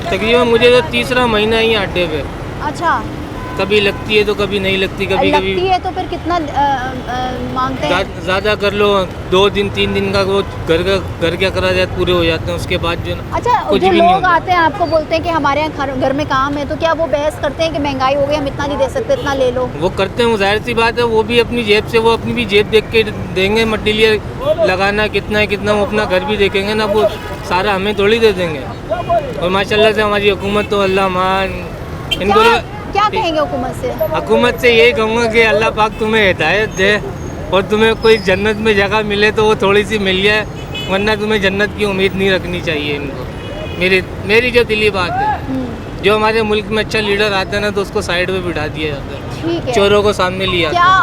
तकरीबन मुझे तो 3रा महीना ही अड्डे पे। अच्छा। कभी लगती है तो कभी नहीं लगती, कभी लगती है तो फिर कितना मांगते हैं? ज़्यादा कर लो, 2 दिन 3 दिन का वो घर क्या करा जाए पूरे हो जाते हैं, उसके बाद जो अच्छा जो लोग आते हैं आपको बोलते हैं कि हमारे यहाँ घर में काम है, तो क्या वो बहस करते हैं कि महंगाई हो गई, हम इतना नहीं दे सकते, इतना ले लो? वो करते हैं, वो जाहिर सी बात है, वो भी अपनी जेब से, वो अपनी भी जेब देख के देंगे। मटीरियल लगाना कितना है कितना, वो अपना घर भी देखेंगे ना, वो सारा हमें थोड़ी दे देंगे। और माशाल्लाह से हमारी हुकूमत तो अल्लाह मान, इनको क्या कहेंगे हुकूमत से? हुकूमत से यही कहूँगा कि अल्लाह पाक तुम्हें हिदायत दे और तुम्हें कोई जन्नत में जगह मिले तो वो थोड़ी सी मिल जाए, वरना तुम्हें जन्नत की उम्मीद नहीं रखनी चाहिए इनको। मेरी जो दिली बात है, जो हमारे मुल्क में अच्छा लीडर आता है ना तो उसको साइड पे बिठा दिया जाता है, ठीक है, चोरों को सामने लिया। क्या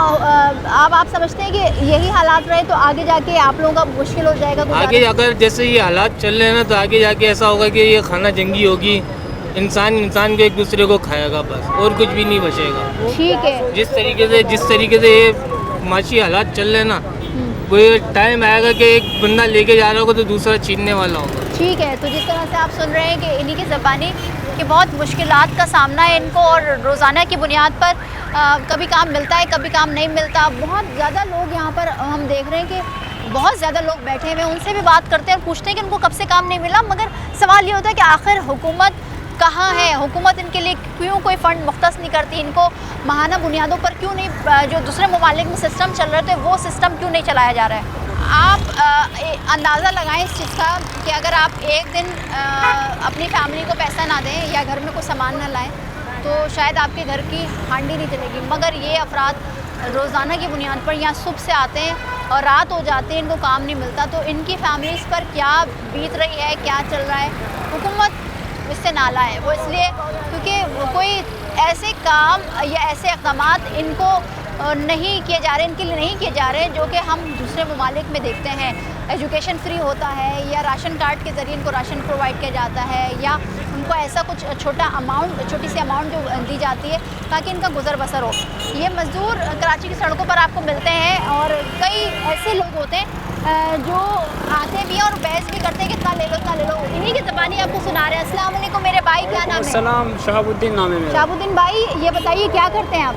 अब आप समझते हैं कि यही हालात रहे तो आगे जाके आप लोगों का मुश्किल हो जाएगा? आगे अगर जैसे ये हालात चल रहे हैं ना तो आगे जाके ऐसा होगा कि ये खाना जंगी होगी, इंसान को एक दूसरे को खाएगा, बस और कुछ भी नहीं बचेगा। ठीक है। जिस तरीके से ये माशी हालात चल रहे हैं ना, वो टाइम आएगा कि एक बंदा लेके जा रहा होगा तो दूसरा छीनने वाला होगा। ठीक है, तो जिस तरह से आप सुन रहे हैं कि इन्हीं की ज़बानी कि बहुत मुश्किलात का सामना है इनको, और रोज़ाना की बुनियाद पर कभी काम मिलता है, कभी काम नहीं मिलता। बहुत ज़्यादा लोग यहाँ पर हम देख रहे हैं कि बहुत ज़्यादा लोग बैठे हुए हैं, उनसे भी बात करते हैं और पूछते हैं कि उनको कब से काम नहीं मिला। मगर सवाल ये होता है कि आखिर हुकूमत कहाँ है? हुकूमत इनके लिए क्यों कोई फ़ंड मुख्तस नहीं करती? इनको माहाना बुनियादों पर क्यों नहीं, जो दूसरे ममालिक में सिस्टम चल रहे थे वो सिस्टम क्यों नहीं चलाया जा रहा है? आप अंदाज़ा लगाएं इस चीज़ का कि अगर आप एक दिन अपनी फैमिली को पैसा ना दें या घर में कोई सामान ना लाएं तो शायद आपके घर की हांडी नहीं चलेगी। मगर ये अफराद रोज़ाना की बुनियाद पर यहाँ सुबह से आते हैं और रात हो जाती है, इनको काम नहीं मिलता, तो इनकी फैमिलीज़ पर क्या बीत रही है, क्या चल रहा है? हुकूमत इससे नाला है वो, इसलिए क्योंकि कोई ऐसे काम या ऐसे इक़दामात इनको नहीं किए जा रहे, इनके लिए नहीं किए जा रहे जो कि हम दूसरे ममालिक में देखते हैं। एजुकेशन फ्री होता है या राशन कार्ड के ज़रिए इनको राशन प्रोवाइड किया जाता है, या उनको ऐसा कुछ छोटी सी अमाउंट जो दी जाती है ताकि इनका गुजर बसर हो। ये मज़दूर कराची की सड़कों पर आपको मिलते हैं और कई ऐसे लोग होते हैं जो आते भी हैं और बहस भी करते हैं कि इतना ले लो इतना ले लो, इन्हीं की ज़बानी आपको सुना रहे हैं। अस्सलाम वालेकुम मेरे भाई, क्या नाम है? सलाम, शहाबुद्दीन नाम है मेरा। शाहबुद्दीन भाई, ये बताइए क्या करते हैं आप?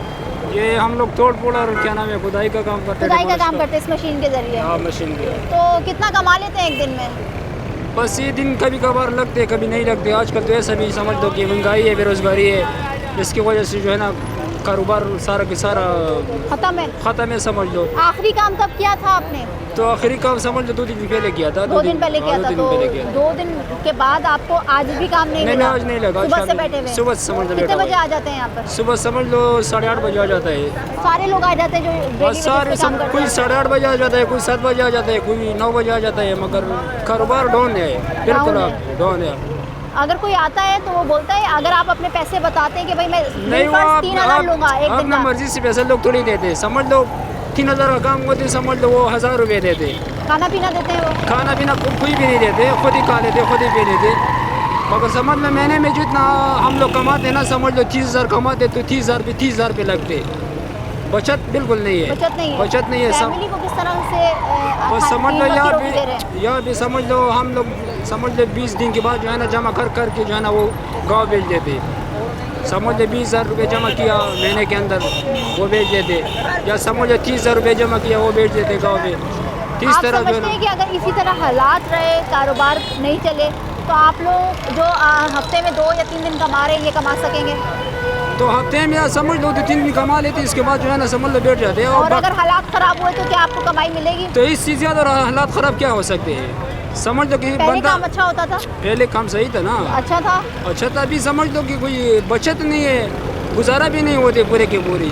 ये हम लोग तोड़ फोड़ और क्या नाम है खुदाई का काम करते हैं। खुदाई का काम करते हैं इस मशीन के ज़रिए। हाँ, मशीन के। तो कितना कमा लेते हैं एक दिन में? बस ये दिन कभी कभार लगते कभी नहीं लगते। आजकल तो ऐसा भी समझ दो कि महंगाई है, बेरोज़गारी है, जिसकी वजह से जो है ना कारोबार सारा के सारा ख़त्म है समझ लो। आखिरी काम कब किया था आपने? तो आखिरी काम समझ लो 2 दिन पहले किया था। 2 दिन पहले किया था। तो 2 दिन के बाद आपको आज भी काम नहीं मिला? आज नहीं लगा। सुबह से बैठे हुए? सुबह समझ लो। कितने बजे आ जाते हैं यहाँ पर? सुबह समझ लो 8:30 बजे आ जाता है। सारे लोग आ जाते हैं जो डेली सारे बेसिस पे काम करते कोई हैं? 8:30 बजे आ जाता है, कोई 7 बजे आ जाता है, कोई 9 बजे आ जाता है, मगर कारोबार डाउन है, बिल्कुल डाउन है। अगर कोई आता है तो वो बोलता है अगर आप अपने पैसे बताते हैं कि भाई मैं नहीं, वो 3000 लूँगा एक दिन अपना का, मर्जी से पैसे लोग थोड़ी देते। समझ लो 3000 का काम होते, समझ लो वो 1000 रुपये देते। खाना पीना देते हैं वो? खाना पीना कोई भी नहीं देते, खुद ही खा लेते, खुद ही पी लेते। मगर समझ लो महीने में जितना हम लोग कमाते हैं ना, समझ लो 30,000 कमाते तो 30,000 पे लगते। बचत बिल्कुल नहीं है। बचत नहीं है। फैमिली को किस तरह से बस समझ लो यार यहाँ भी समझ लो हम लोग समझ लो 20 दिन के बाद जो है ना जमा कर के जो है ना वो गाँव भेज देते। समझ लो 20,000 रुपये जमा किया महीने के अंदर, वो भेज देते। या समझ लो 30,000 रुपये जमा किया, वो भेज देते गाँव में। आप समझते हैं कि अगर इसी तरह हालात रहे, कारोबार नहीं चले, तो आप लोग जो हफ्ते में 2 या 3 दिन कमा रहे हैं, ये कमा सकेंगे? तो हफ्ते में समझ लो 2-3 दिन कमा लेते, इसके बाद जो है ना समझ लो बैठ जाते हैं। और अगर हालात ख़राब हुए तो क्या आपको कमाई मिलेगी? तो इससे ज़्यादा हालात ख़राब क्या हो सकते हैं? समझ लो कि पहले काम अच्छा होता था? पहले काम सही था ना, अच्छा था। अभी समझ लो कि कोई बचत नहीं है, गुजारा भी नहीं होते पूरे के पूरे।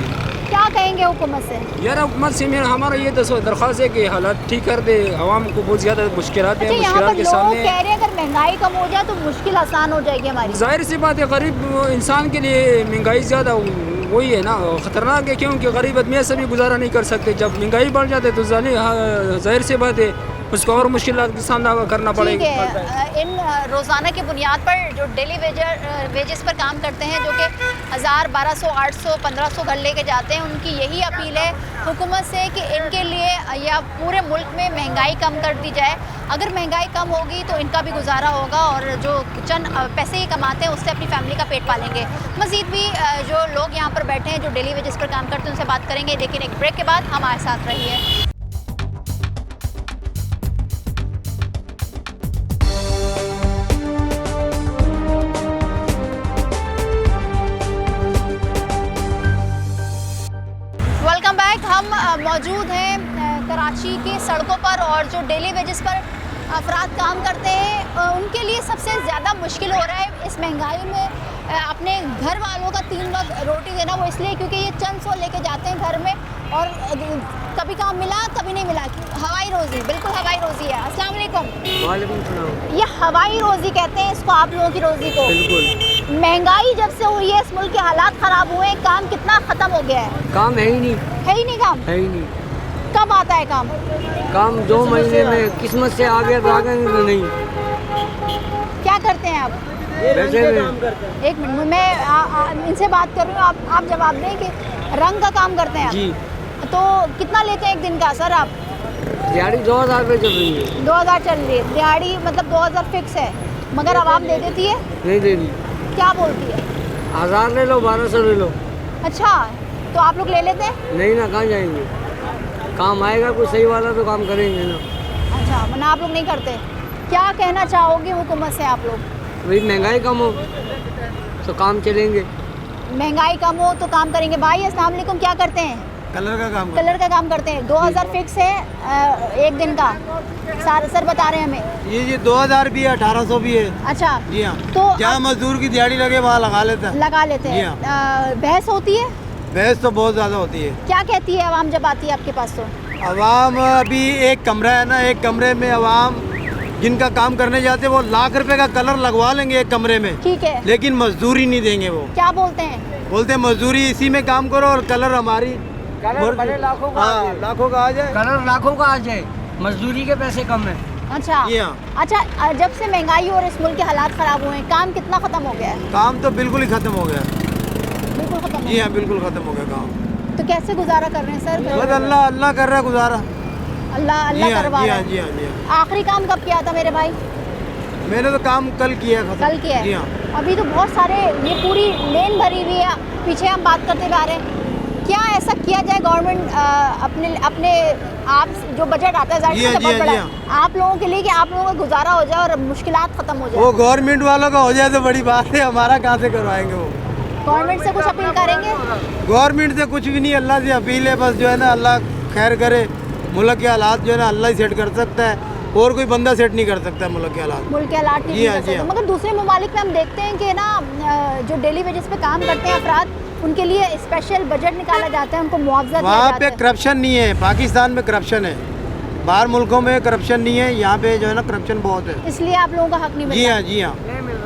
क्या कहेंगे हुकूमत से? यार हुकूमत से मेरा हमारा ये दरख्वास्त है कि हालात ठीक कर दे। आवाम को बहुत ज़्यादा मुश्किलात हैं, मुश्किलात के सामने कह रहे हैं अगर महंगाई कम हो जाए तो मुश्किल आसान हो जाएगी हमारी। जाहिर सी बात है, गरीब इंसान के लिए महंगाई ज़्यादा वही है ना, ख़तरनाक है, क्योंकि गरीब आदमी ऐसा भी गुजारा नहीं कर सकते। जब महंगाई बढ़ जाते तो जाहिर सी बात है उसको और मुश्किलात का सामना करना पड़ेगा। इन रोज़ाना की बुनियाद पर जो डेली वेजेस पर काम करते हैं, जो कि 1000, 1200, 800, 1500 घर लेके जाते हैं, उनकी यही अपील है हुकूमत से कि इनके लिए या पूरे मुल्क में महंगाई कम कर दी जाए। अगर महंगाई कम होगी तो इनका भी गुजारा होगा और जो चंद पैसे ही कमाते हैं उससे अपनी फैमिली का पेट पालेंगे। मज़ीद भी जो लोग यहाँ पर बैठे हैं जो डेली वेजेस पर काम करते हैं उनसे बात करेंगे, लेकिन एक ब्रेक के बाद हमारे साथ रहिए। हम मौजूद हैं कराची की सड़कों पर और जो डेली वेजेस पर अफराद काम करते हैं उनके लिए सबसे ज़्यादा मुश्किल हो रहा है इस महंगाई में अपने घर वालों का 3 वक्त रोटी देना। वो इसलिए क्योंकि ये चंद सौ लेके जाते हैं घर में और कभी काम मिला कभी नहीं मिला। हवाई रोज़ी, बिल्कुल हवाई रोज़ी है। अस्सलाम वालेकुम। वालेकुम सलाम। ये हवाई रोज़ी कहते हैं इसको, आप लोगों की रोज़ी को। बिल्कुल। महंगाई जब से हुई है इस मुल्क के हालात ख़राब हुए हैं, काम कितना ख़त्म हो गया है? काम है ही नहीं। है ही नहीं काम? है ही नहीं। कब आता है काम? काम 2 महीने में, किस्मत से आ गया तो आ गया, नहीं तो नहीं। क्या करते हैं आप? वैसे एक मिनट मैं इनसे बात कर रही हूँ, आप जवाब दें कि रंग का काम करते हैं आप? जी। तो कितना लेते हैं एक दिन का सर आप? दिहाड़ी 2000 रुपये चल रही है। 2000 चल रही है दिहाड़ी, मतलब 2000 फिक्स है, मगर आवाम दे देती है? नहीं दे रही। क्या बोलती है? 1000 ले लो, 1200 ले लो। अच्छा, तो आप लोग ले लेते हैं? नहीं ना, कहाँ जाएंगे? काम आएगा कोई सही वाला तो काम करेंगे ना। अच्छा, वरना आप लोग नहीं करते। क्या कहना चाहोगे हुकूमत से आप लोग? भाई महंगाई कम हो तो काम चलेंगे। महंगाई कम हो तो काम करेंगे। भाई अस्सलाम वालेकुम, क्या करते हैं? कलर का काम। कलर का काम करते हैं। 2000 फिक्स है एक दिन का, सर बता रहे हैं हमें। ये 2000 भी है, 1800 भी है। अच्छा जी हाँ। तो जहाँ मजदूर की दिहाड़ी लगे वहाँ लगा लेते हैं। बहस होती है? बहस तो बहुत ज़्यादा होती है। क्या कहती है आवाम जब आती है आपके पास? तो आवाम, अभी एक कमरा है ना, एक कमरे में आवाम जिनका काम करने जाते हैं वो लाख रुपए का कलर लगवा लेंगे एक कमरे में, ठीक है, लेकिन मजदूरी नहीं देंगे। वो क्या बोलते हैं? बोलते हैं मजदूरी इसी में काम करो और कलर हमारी लाखों का आ जाए। कलर लाखों का आ जाए, मजदूरी के पैसे कम है। अच्छा अच्छा, जब से महंगाई और इस मुल्क के हालात ख़राब हुए हैं, काम कितना ख़त्म हो गया है? काम तो बिल्कुल ही ख़त्म हो गया। बिल्कुल ख़त्म? जी हाँ, बिल्कुल ख़त्म हो गया काम। तो कैसे गुजारा कर रहे हैं सर? बस अल्लाह कर रहा है गुजारा। अल्लाह अल्लाह करवा रहा है। जी हाँ। आखिरी काम कब किया था मेरे भाई? मैंने तो काम कल किया खत्म। कल किया जी है। हाँ। अभी तो बहुत सारे, ये पूरी लेन भरी हुई है, पीछे हम बात करते हुए आ रहे हैं। क्या ऐसा किया जाए गवर्नमेंट अपने अपने आप जो बजट आता है जी हाँ, ज़ाहिर जी बहुत हाँ, बड़ा जी है, आप लोगों के लिए कि आप लोगों का गुजारा हो जाए और मुश्किलात ख़त्म हो वो जाए। गवर्नमेंट वालों का हो जाए तो बड़ी बात है, हमारा कहाँ से करवाएंगे वो। गवर्नमेंट से कुछ अपील करेंगे? गवर्नमेंट से कुछ भी नहीं, अल्लाह से अपील है बस, जो है ना अल्लाह खैर करे। मुल्क के हालात जो है ना अल्लाह ही सेट कर सकता है, और कोई बंदा सेट नहीं कर सकता है मुल्क के हालात। मुल्क के हालात ठीक जी हाँ, नहीं कर जी सकते। हाँ। मगर दूसरे ममालिक में हम देखते हैं कि ना जो डेली वेजेस पे काम करते हैं अफराद, उनके लिए स्पेशल बजट निकाला जाता है, उनको मुआवजा दिया वहाँ जाता पे है। करप्शन नहीं है, पाकिस्तान में करप्शन है, बाहर मुल्कों में करप्शन नहीं है, यहाँ पे जो है ना करप्शन बहुत है। इसलिए आप लोगों का हक नहीं मिल जी रहा। हाँ, जी हाँ।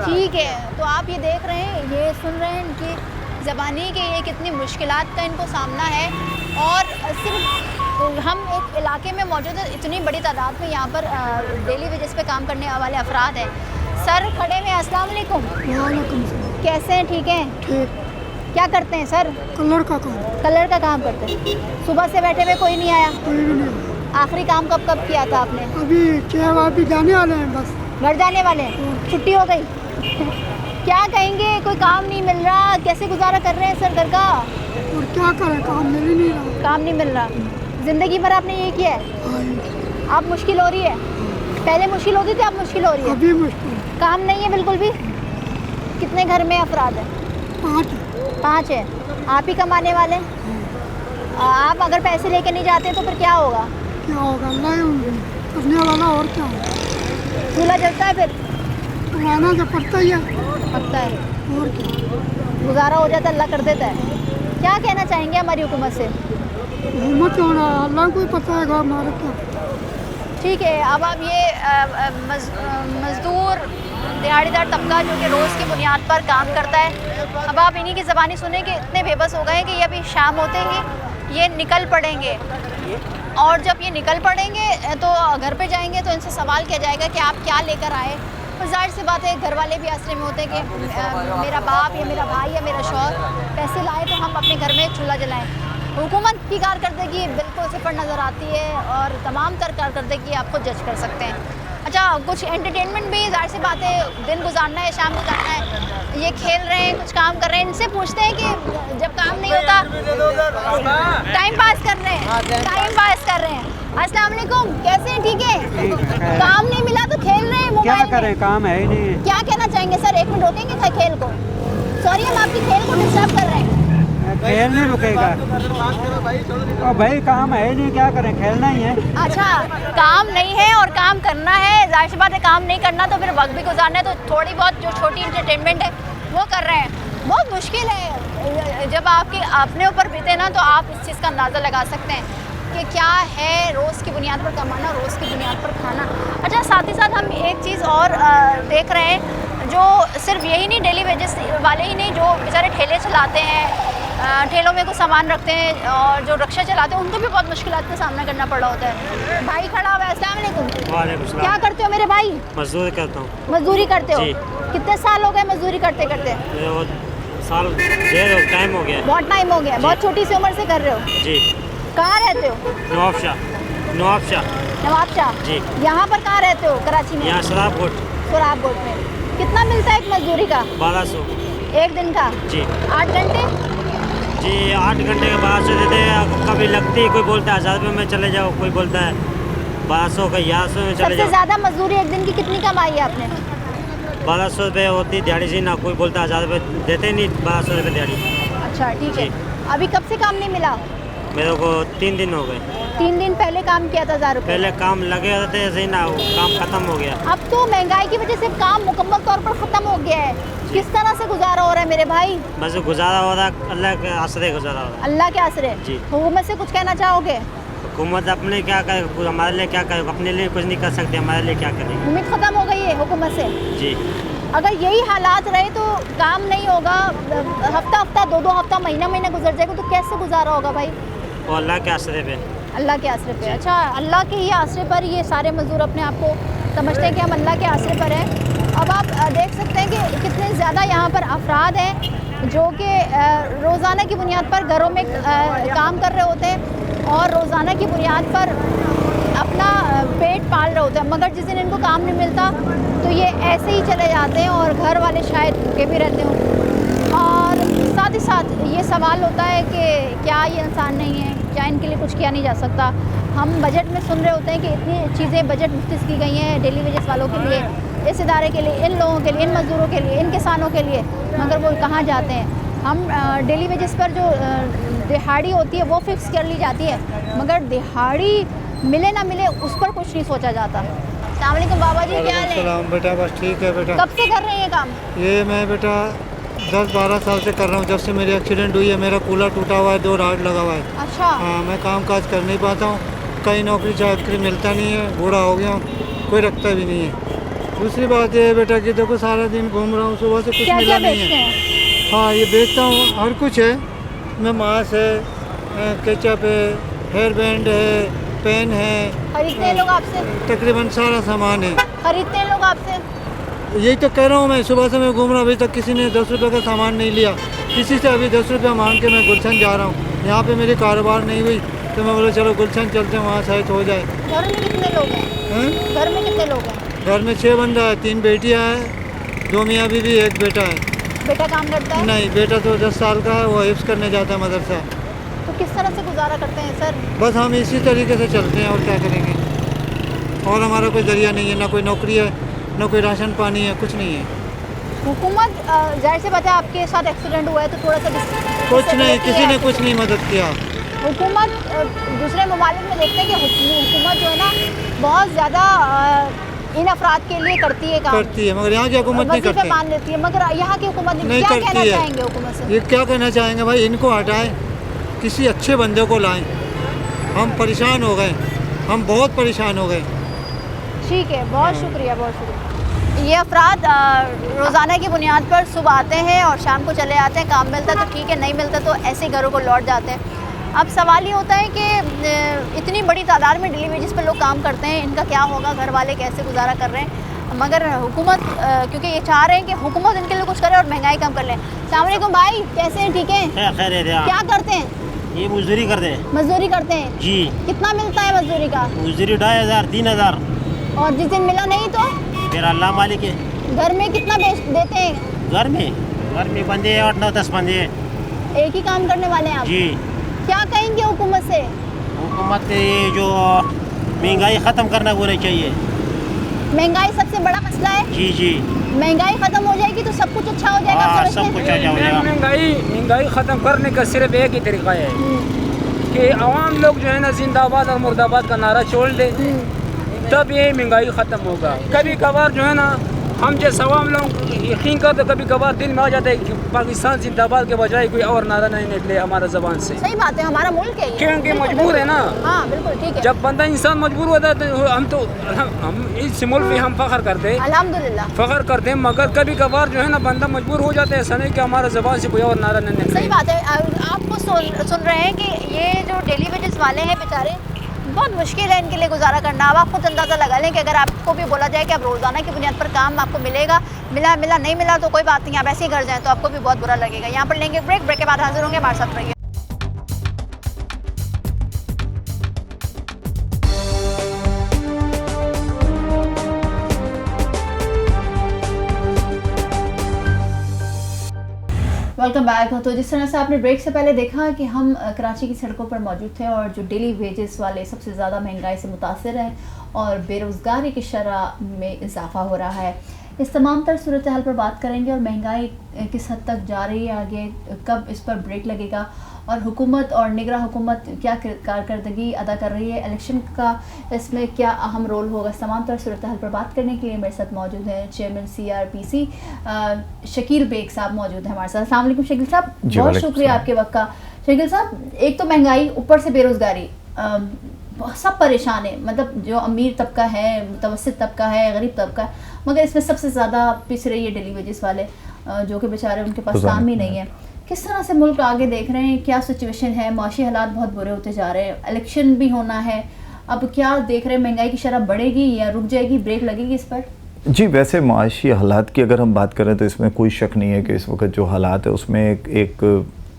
ठीक है, तो आप ये देख रहे हैं, ये सुन रहे हैं इनकी ज़बानी कि ये कितनी मुश्किलात का इनको सामना है। और सिर्फ हम एक इलाके में मौजूद है, इतनी बड़ी तादाद में यहाँ पर डेली वेजेस पे काम करने वाले अफराद हैं। सर खड़े में, अस्सलाम वालेकुम। कैसे हैं? ठीक हैं? ठीक। क्या करते हैं सर? कलर का काम। कलर का काम करते हैं। सुबह से बैठे हुए कोई नहीं आया? कोई भी नहीं। आखिरी काम कब कब किया था आपने? अभी क्या अभी जाने वाले हैं बस। घर जाने वाले हैं? छुट्टी हो गई? क्या कहेंगे, कोई काम नहीं मिल रहा, कैसे गुजारा कर रहे हैं सर घर का? और क्या करें, काम मिल ही नहीं रहा। काम नहीं मिल रहा। ज़िंदगी भर आपने यही किया है? अब मुश्किल हो रही है? पहले मुश्किल होती थी, अब मुश्किल हो रही है? अभी मुश्किल। काम नहीं है बिल्कुल भी? कितने घर में अफराद हैं? 5 है। आप ही कमाने वाले हैं? आप अगर पैसे लेके नहीं जाते तो फिर क्या होगा? क्या होगा, अल्लाह करने वाला, और क्या। चूल्हा जलता है फिर? आना तो पड़ता ही है। पड़ता है। और क्या, गुजारा हो जाता, अल्लाह कर देता है। क्या कहना चाहेंगे हमारी हुकूमत से? हिम्मत होना, अल्लाह को ही पता है हमारे क्या। ठीक है, अब आप ये मज़दूर दिहाड़ीदार तबका जो कि रोज़ की बुनियाद पर काम करता है, अब आप इन्हीं की ज़बानी सुने कि इतने बेबस हो गए कि ये अभी शाम होते ही ये निकल पड़ेंगे। और जब ये निकल पड़ेंगे तो घर पे जाएंगे तो इनसे सवाल किया जाएगा कि आप क्या लेकर आए। और जाहिर सी बात है, घर वाले भी आसरे में होते हैं कि मेरा बाप या मेरा भाई या मेरा शौहर पैसे लाए तो हम अपने घर में एक चूल्हा जलाएँ। हुकूमत की कारकर्दगी बिल्कुल सिफर नज़र आती है और तमाम तर कारकर्दगी आप खुद जज कर सकते हैं। अच्छा, कुछ एंटरटेनमेंट भी, जाहिर सी बात है, दिन गुजारना है, शाम गुजारना है, ये खेल रहे हैं, कुछ काम कर रहे हैं। इनसे पूछते हैं कि जब काम नहीं होता टाइम पास कर रहे हैं, टाइम पास कर रहे हैं। अस्सलाम वालेकुम, कैसे हैं? ठीक है। काम नहीं मिला तो खेल रहे हैं मोबाइल क्या में। करें, काम है ही नहीं। क्या कहना चाहेंगे सर? 1 मिनट रोकेंगे खेल को? सॉरी, हम आपकी खेल को डिस्टर्ब कर रहे हैं। खेल नहीं रुकेगा। और भाई काम है ही नहीं, क्या करें, खेलना ही है। अच्छा, काम नहीं है और काम करना है, जाहिर सी बात है, काम नहीं करना तो फिर वक्त भी गुजारना है, तो थोड़ी बहुत जो छोटी इंटरटेनमेंट है वो कर रहे हैं। बहुत मुश्किल है, जब आपके अपने ऊपर बीते ना तो आप इस चीज़ का अंदाज़ा लगा सकते हैं कि क्या है रोज़ की बुनियाद पर कमाना, रोज़ की बुनियाद पर खाना। अच्छा, साथ ही साथ हम एक चीज़ और देख रहे हैं, जो सिर्फ यही नहीं, डेली वेजेस वाले ही नहीं, जो बेचारे ठेले चलाते हैं, ठेलों में कुछ सामान रखते हैं और जो रिक्शा चलाते हैं, उनको भी बहुत मुश्किलात का सामना करना पड़ रहा होता है। भाई खड़ा हुआ है, अस्सलाम वालेकुम। वालेकुम सलाम। क्या करते हो मेरे भाई? मजदूरी करता हूँ। मजदूरी करते हो? जी। कितने साल हो गए मजदूरी करते करते? साल ढेर टाइम हो गया। बहुत टाइम हो गया। बहुत छोटी सी उम्र से कर रहे हो? जी। कहाँ रहते हो? नवाबशाह जी। यहाँ पर कहाँ रहते हो कराची में? यहाँ शराबकोट में। कितना मिलता है एक मजदूरी का? 1200 एक दिन का? जी। 8 घंटे? जी, 8 घंटे के 1200 देते हैं। कभी लगती है, कोई बोलता है 1000 रुपये में चले जाओ, कोई बोलता है 1200 का 1100 में चले सबसे जाओ। ज़्यादा मजदूरी एक दिन की कितनी कमाई है आपने? 1200 रुपये होती दिहाड़ी से ना, कोई बोलता है 1000 रुपये देते नहीं, 1200 रुपये दिहाड़ी। अच्छा, ठीक है। अभी कब से काम नहीं मिला? मेरे को 3 दिन हो गए। 3 दिन पहले काम किया था 1000 रुपये? पहले काम लगे होते थे, ऐसे ही ना, काम खत्म हो गया। अब तो महंगाई की वजह से काम मुकम्मल तौर पर ख़त्म हो गया है। किस तरह से गुजारा हो रहा है मेरे भाई? बस गुजारा हो रहा है, अल्लाह के आसरे गुजारा हो रहा है। अल्लाह के आसरे। जी। हुकूमत से कुछ कहना चाहोगे? हुकूमत अपने क्या करे, हमारे लिए क्या करे, अपने लिए कुछ नहीं कर सकते, हमारे लिए क्या करेंगे। उम्मीद ख़त्म हो गई है हुकूमत से? जी। अगर यही हालात रहे तो काम नहीं होगा, हफ्ता हफ्ता 2-2 हफ्ता महीना महीना गुजर जाएगा, तो कैसे गुजारा होगा भाई? और अल्लाह के आसरे पे। अल्लाह के आसरे पे। अच्छा, अल्लाह के ही आसरे पर ये सारे मजदूर अपने आप को समझते हैं कि हम अल्लाह के आसरे पर हैं। अब आप देख सकते हैं कि कितने ज़्यादा यहाँ पर अफराद हैं जो कि रोज़ाना की बुनियाद पर घरों में काम कर रहे होते हैं और रोज़ाना की बुनियाद पर पेट पाल रहे होते हैं, मगर जिस दिन इनको काम नहीं मिलता तो ये ऐसे ही चले जाते हैं और घर वाले शायद भूखे भी रहते हों। और साथ ही साथ ये सवाल होता है कि क्या ये इंसान नहीं है, क्या इनके लिए कुछ किया नहीं जा सकता। हम बजट में सुन रहे होते हैं कि इतनी चीज़ें बजट मुफ्त की गई हैं डेली वेजेस वालों के लिए, इस इदारे के लिए, इन लोगों के लिए, इन मज़दूरों के लिए, इन किसानों के लिए, मगर वो कहाँ जाते हैं। हम डेली वेजेस पर जो दिहाड़ी होती है वो फिक्स कर ली जाती है, मगर दिहाड़ी मिले ना मिले उस पर कुछ नहीं सोचा जाता। अस्सलाम वालेकुम बाबा जी, क्या हाल है? बेटा बस ठीक है बेटा। कब से कर रहे हैं ये काम? ये मैं बेटा 10-12 साल से कर रहा हूँ। जब से मेरी एक्सीडेंट हुई है, मेरा कूलर टूटा हुआ है, 2 राड लगा हुआ है। अच्छा। हाँ, मैं काम काज कर नहीं पाता हूँ, कहीं नौकरी चाकरी मिलता नहीं है, बूढ़ा हो गया हूँ, कोई रखता भी नहीं है। दूसरी बात ये है बेटा कि देखो सारा दिन घूम रहा हूँ, सुबह से कुछ मिला नहीं है। हाँ, ये बेचता हूँ, हर कुछ है। मैं मांस है, केचप है, हेयर बैंड है, पेन है। खरीदते हैं लोग आपसे? तकरीबन सारा सामान है। खरीदते हैं लोग आपसे? यही तो कह रहा हूँ मैं, सुबह से मैं घूम रहा हूँ, अभी तक किसी ने 10 रुपये का सामान नहीं लिया। किसी से अभी 10 रुपये मांग के मैं गुलशन जा रहा हूँ। यहाँ पे मेरी कारोबार नहीं हुई तो मैं बोला चलो गुलशन चलते हैं, वहाँ शायद हो जाए। घर में कितने लोग हैं? घर में कितने लोग हैं? घर में 6 बंदा है, 3 बेटियाँ हैं, 2 मियाँ बीवी, 1 बेटा है। बेटा काम करता है? नहीं, बेटा तो 10 साल का है, वो हिफ्स करने जाता है मदरसा। तो किस तरह से गुजारा करते हैं सर? बस हम इसी तरीके से चलते हैं और क्या करेंगे। और हमारा कोई जरिया नहीं है, ना कोई नौकरी है, ना कोई राशन पानी है, कुछ नहीं है। हुकूमत जाहिर सी बात है, आपके साथ एक्सीडेंट हुआ है तो थोड़ा सा कुछ नहीं, किसी ने कुछ नहीं मदद किया। हुकूमत दूसरे ममालिक में देखते हैं कि हुकूमत जो है ना बहुत ज़्यादा इन अफराद के लिए करती है काम, करती है, मगर यहाँ की हुकूमत नहीं करती, मान लेती है, मगर यहाँ की हुकूमत नहीं क्या करती कहना है। चाहेंगे हुकूमत से? ये क्या कहना चाहेंगे भाई, इनको हटाएं, किसी अच्छे बंदे को लाएं। हम परेशान हो गए, हम बहुत परेशान हो गए। ठीक है, बहुत शुक्रिया, बहुत शुक्रिया। ये अफराद रोज़ाना की बुनियाद पर सुबह आते हैं और शाम को चले जाते हैं। काम मिलता तो ठीक है, नहीं मिलता तो ऐसे घरों को लौट जाते हैं। अब सवाल ये होता है कि इतनी बड़ी तादाद में डेली वेजेस पर लोग काम करते हैं, इनका क्या होगा, घर वाले कैसे गुजारा कर रहे हैं। मगर हुकूमत क्योंकि ये चाह रहे हैं कि हुकूमत इनके लिए कुछ करे और महंगाई कम कर लें। अस्सलाम वालेकुम भाई, कैसे हैं? ठीक हैं? क्या करते हैं? ये मजदूरी करते हैं। मजदूरी करते हैं जी। कितना मिलता है मजदूरी का? मजदूरी 2500 3000। और जिस दिन मिला नहीं तो फिर अल्लाह मालिक है। घर में कितना देते हैं? घर में बंदे 8-9-10 बंदे। एक ही काम करने वाले हैं आप? जी। क्या कहेंगे हुकूमत से? हुकूमत ये जो महंगाई ख़त्म करना होना चाहिए। महंगाई सबसे बड़ा मसला है। जी जी। महंगाई खत्म हो जाएगी तो सब कुछ अच्छा हो जाएगा। हाँ, सब कुछ अच्छा हो जाएगा। महंगाई ख़त्म करने का सिर्फ एक ही तरीका है कि आवाम लोग जो है ना जिंदाबाद और मुर्दाबाद का नारा छोड़ दे, तब ये महंगाई ख़त्म होगा। कभी कभार जो है ना हम जैसे आवाम लोग यकीन कर, तो कभी कभार दिल में आ जाता है कि पाकिस्तान जिंदाबाद के बजाय कोई और नारा नहीं निकले हमारा ज़बान से। सही बात है, हमारा मुल्क है, क्योंकि मजबूर है ना। हाँ बिल्कुल ठीक है। जब बंदा इंसान मजबूर होता है तो हम इस मुल्क पे हम फ़ख्र करते हैं, अल्हम्दुलिल्लाह फ़ख्र करते हैं। मगर कभी कभार जो है ना बंदा मजबूर हो जाता है, ऐसा नहीं कि हमारा ज़बान से कोई और नारा नहीं निकले। सही बात है। आपको सुन रहे हैं कि ये जो डेली वेजेस वाले हैं बेचारे, बहुत मुश्किल है इनके लिए गुजारा करना। अब आप खुद अंदाज़ा लगा लें कि अगर आपको भी बोला जाए कि अब रोज़ाना की बुनियाद पर काम आपको मिलेगा, मिला नहीं मिला तो कोई बात नहीं, आप ऐसे ही घर जाएं तो आपको भी बहुत बुरा लगेगा। यहाँ पर लेंगे ब्रेक के बाद हाजिर होंगे, हमारे साथ रहिए। Welcome back. तो जिस तरह से आपने ब्रेक से पहले देखा कि हम कराची की सड़कों पर मौजूद थे और जो डेली वेजेस वाले सबसे ज़्यादा महंगाई से मुतासर हैं और बेरोज़गारी की शरह में इजाफा हो रहा है। इस तमाम तर सूरत हाल पर बात करेंगे और महंगाई किस हद तक जा रही है, आगे कब इस पर ब्रेक लगेगा और हुकूमत और निगरान हुकूमत क्या कारकर्दगी अदा कर रही है, इलेक्शन का इसमें क्या अहम रोल होगा। इस तमाम तर सूरत हाल पर बात करने के लिए मेरे साथ मौजूद हैं चेयरमैन CRPC शकील बेग साहब मौजूद हैं हमारे साथ। अस्सलाम वालेकुम शकील साहब, बहुत शुक्रिया आपके वक्त का। शकील साहब, एक तो महंगाई, ऊपर से बेरोज़गारी, सब परेशान है। मतलब जो अमीर तबका है, मुतवस्सित तबका है, गरीब तबका है, मगर इसमें सबसे ज़्यादा पिस रही है डेली वेजेस वाले, जो कि बेचारे उनके पास काम ही नहीं है। किस तरह से मुल्क आगे देख रहे हैं, क्या सिचुएशन है? माशी हालात बहुत बुरे होते जा रहे हैं, इलेक्शन भी होना है, अब क्या देख रहे हैं? महंगाई की शरह बढ़ेगी या रुक जाएगी, ब्रेक लगेगी इस पर? जी, वैसे माशी हालात की अगर हम बात करें तो इसमें कोई शक नहीं है कि इस वक्त जो हालात है उसमें एक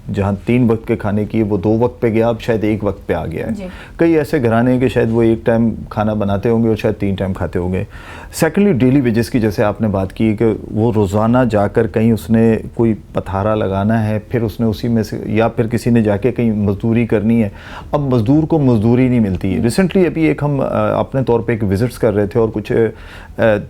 जहाँ 3 वक्त के खाने की वो 2 वक्त पे गया, अब शायद 1 वक्त पे आ गया जी। है। कई ऐसे घराने हैं कि शायद वो 1 टाइम खाना बनाते होंगे और शायद 3 टाइम खाते होंगे। सेकेंडली डेली वेजेस की जैसे आपने बात की कि वो रोज़ाना जाकर कहीं उसने कोई पथारा लगाना है, फिर उसने उसी में से, या फिर किसी ने जाके कहीं मजदूरी करनी है। अब मज़दूर को मजदूरी नहीं मिलती है। रिसेंटली अभी एक हम अपने तौर पे एक विज़िट्स कर रहे थे और कुछ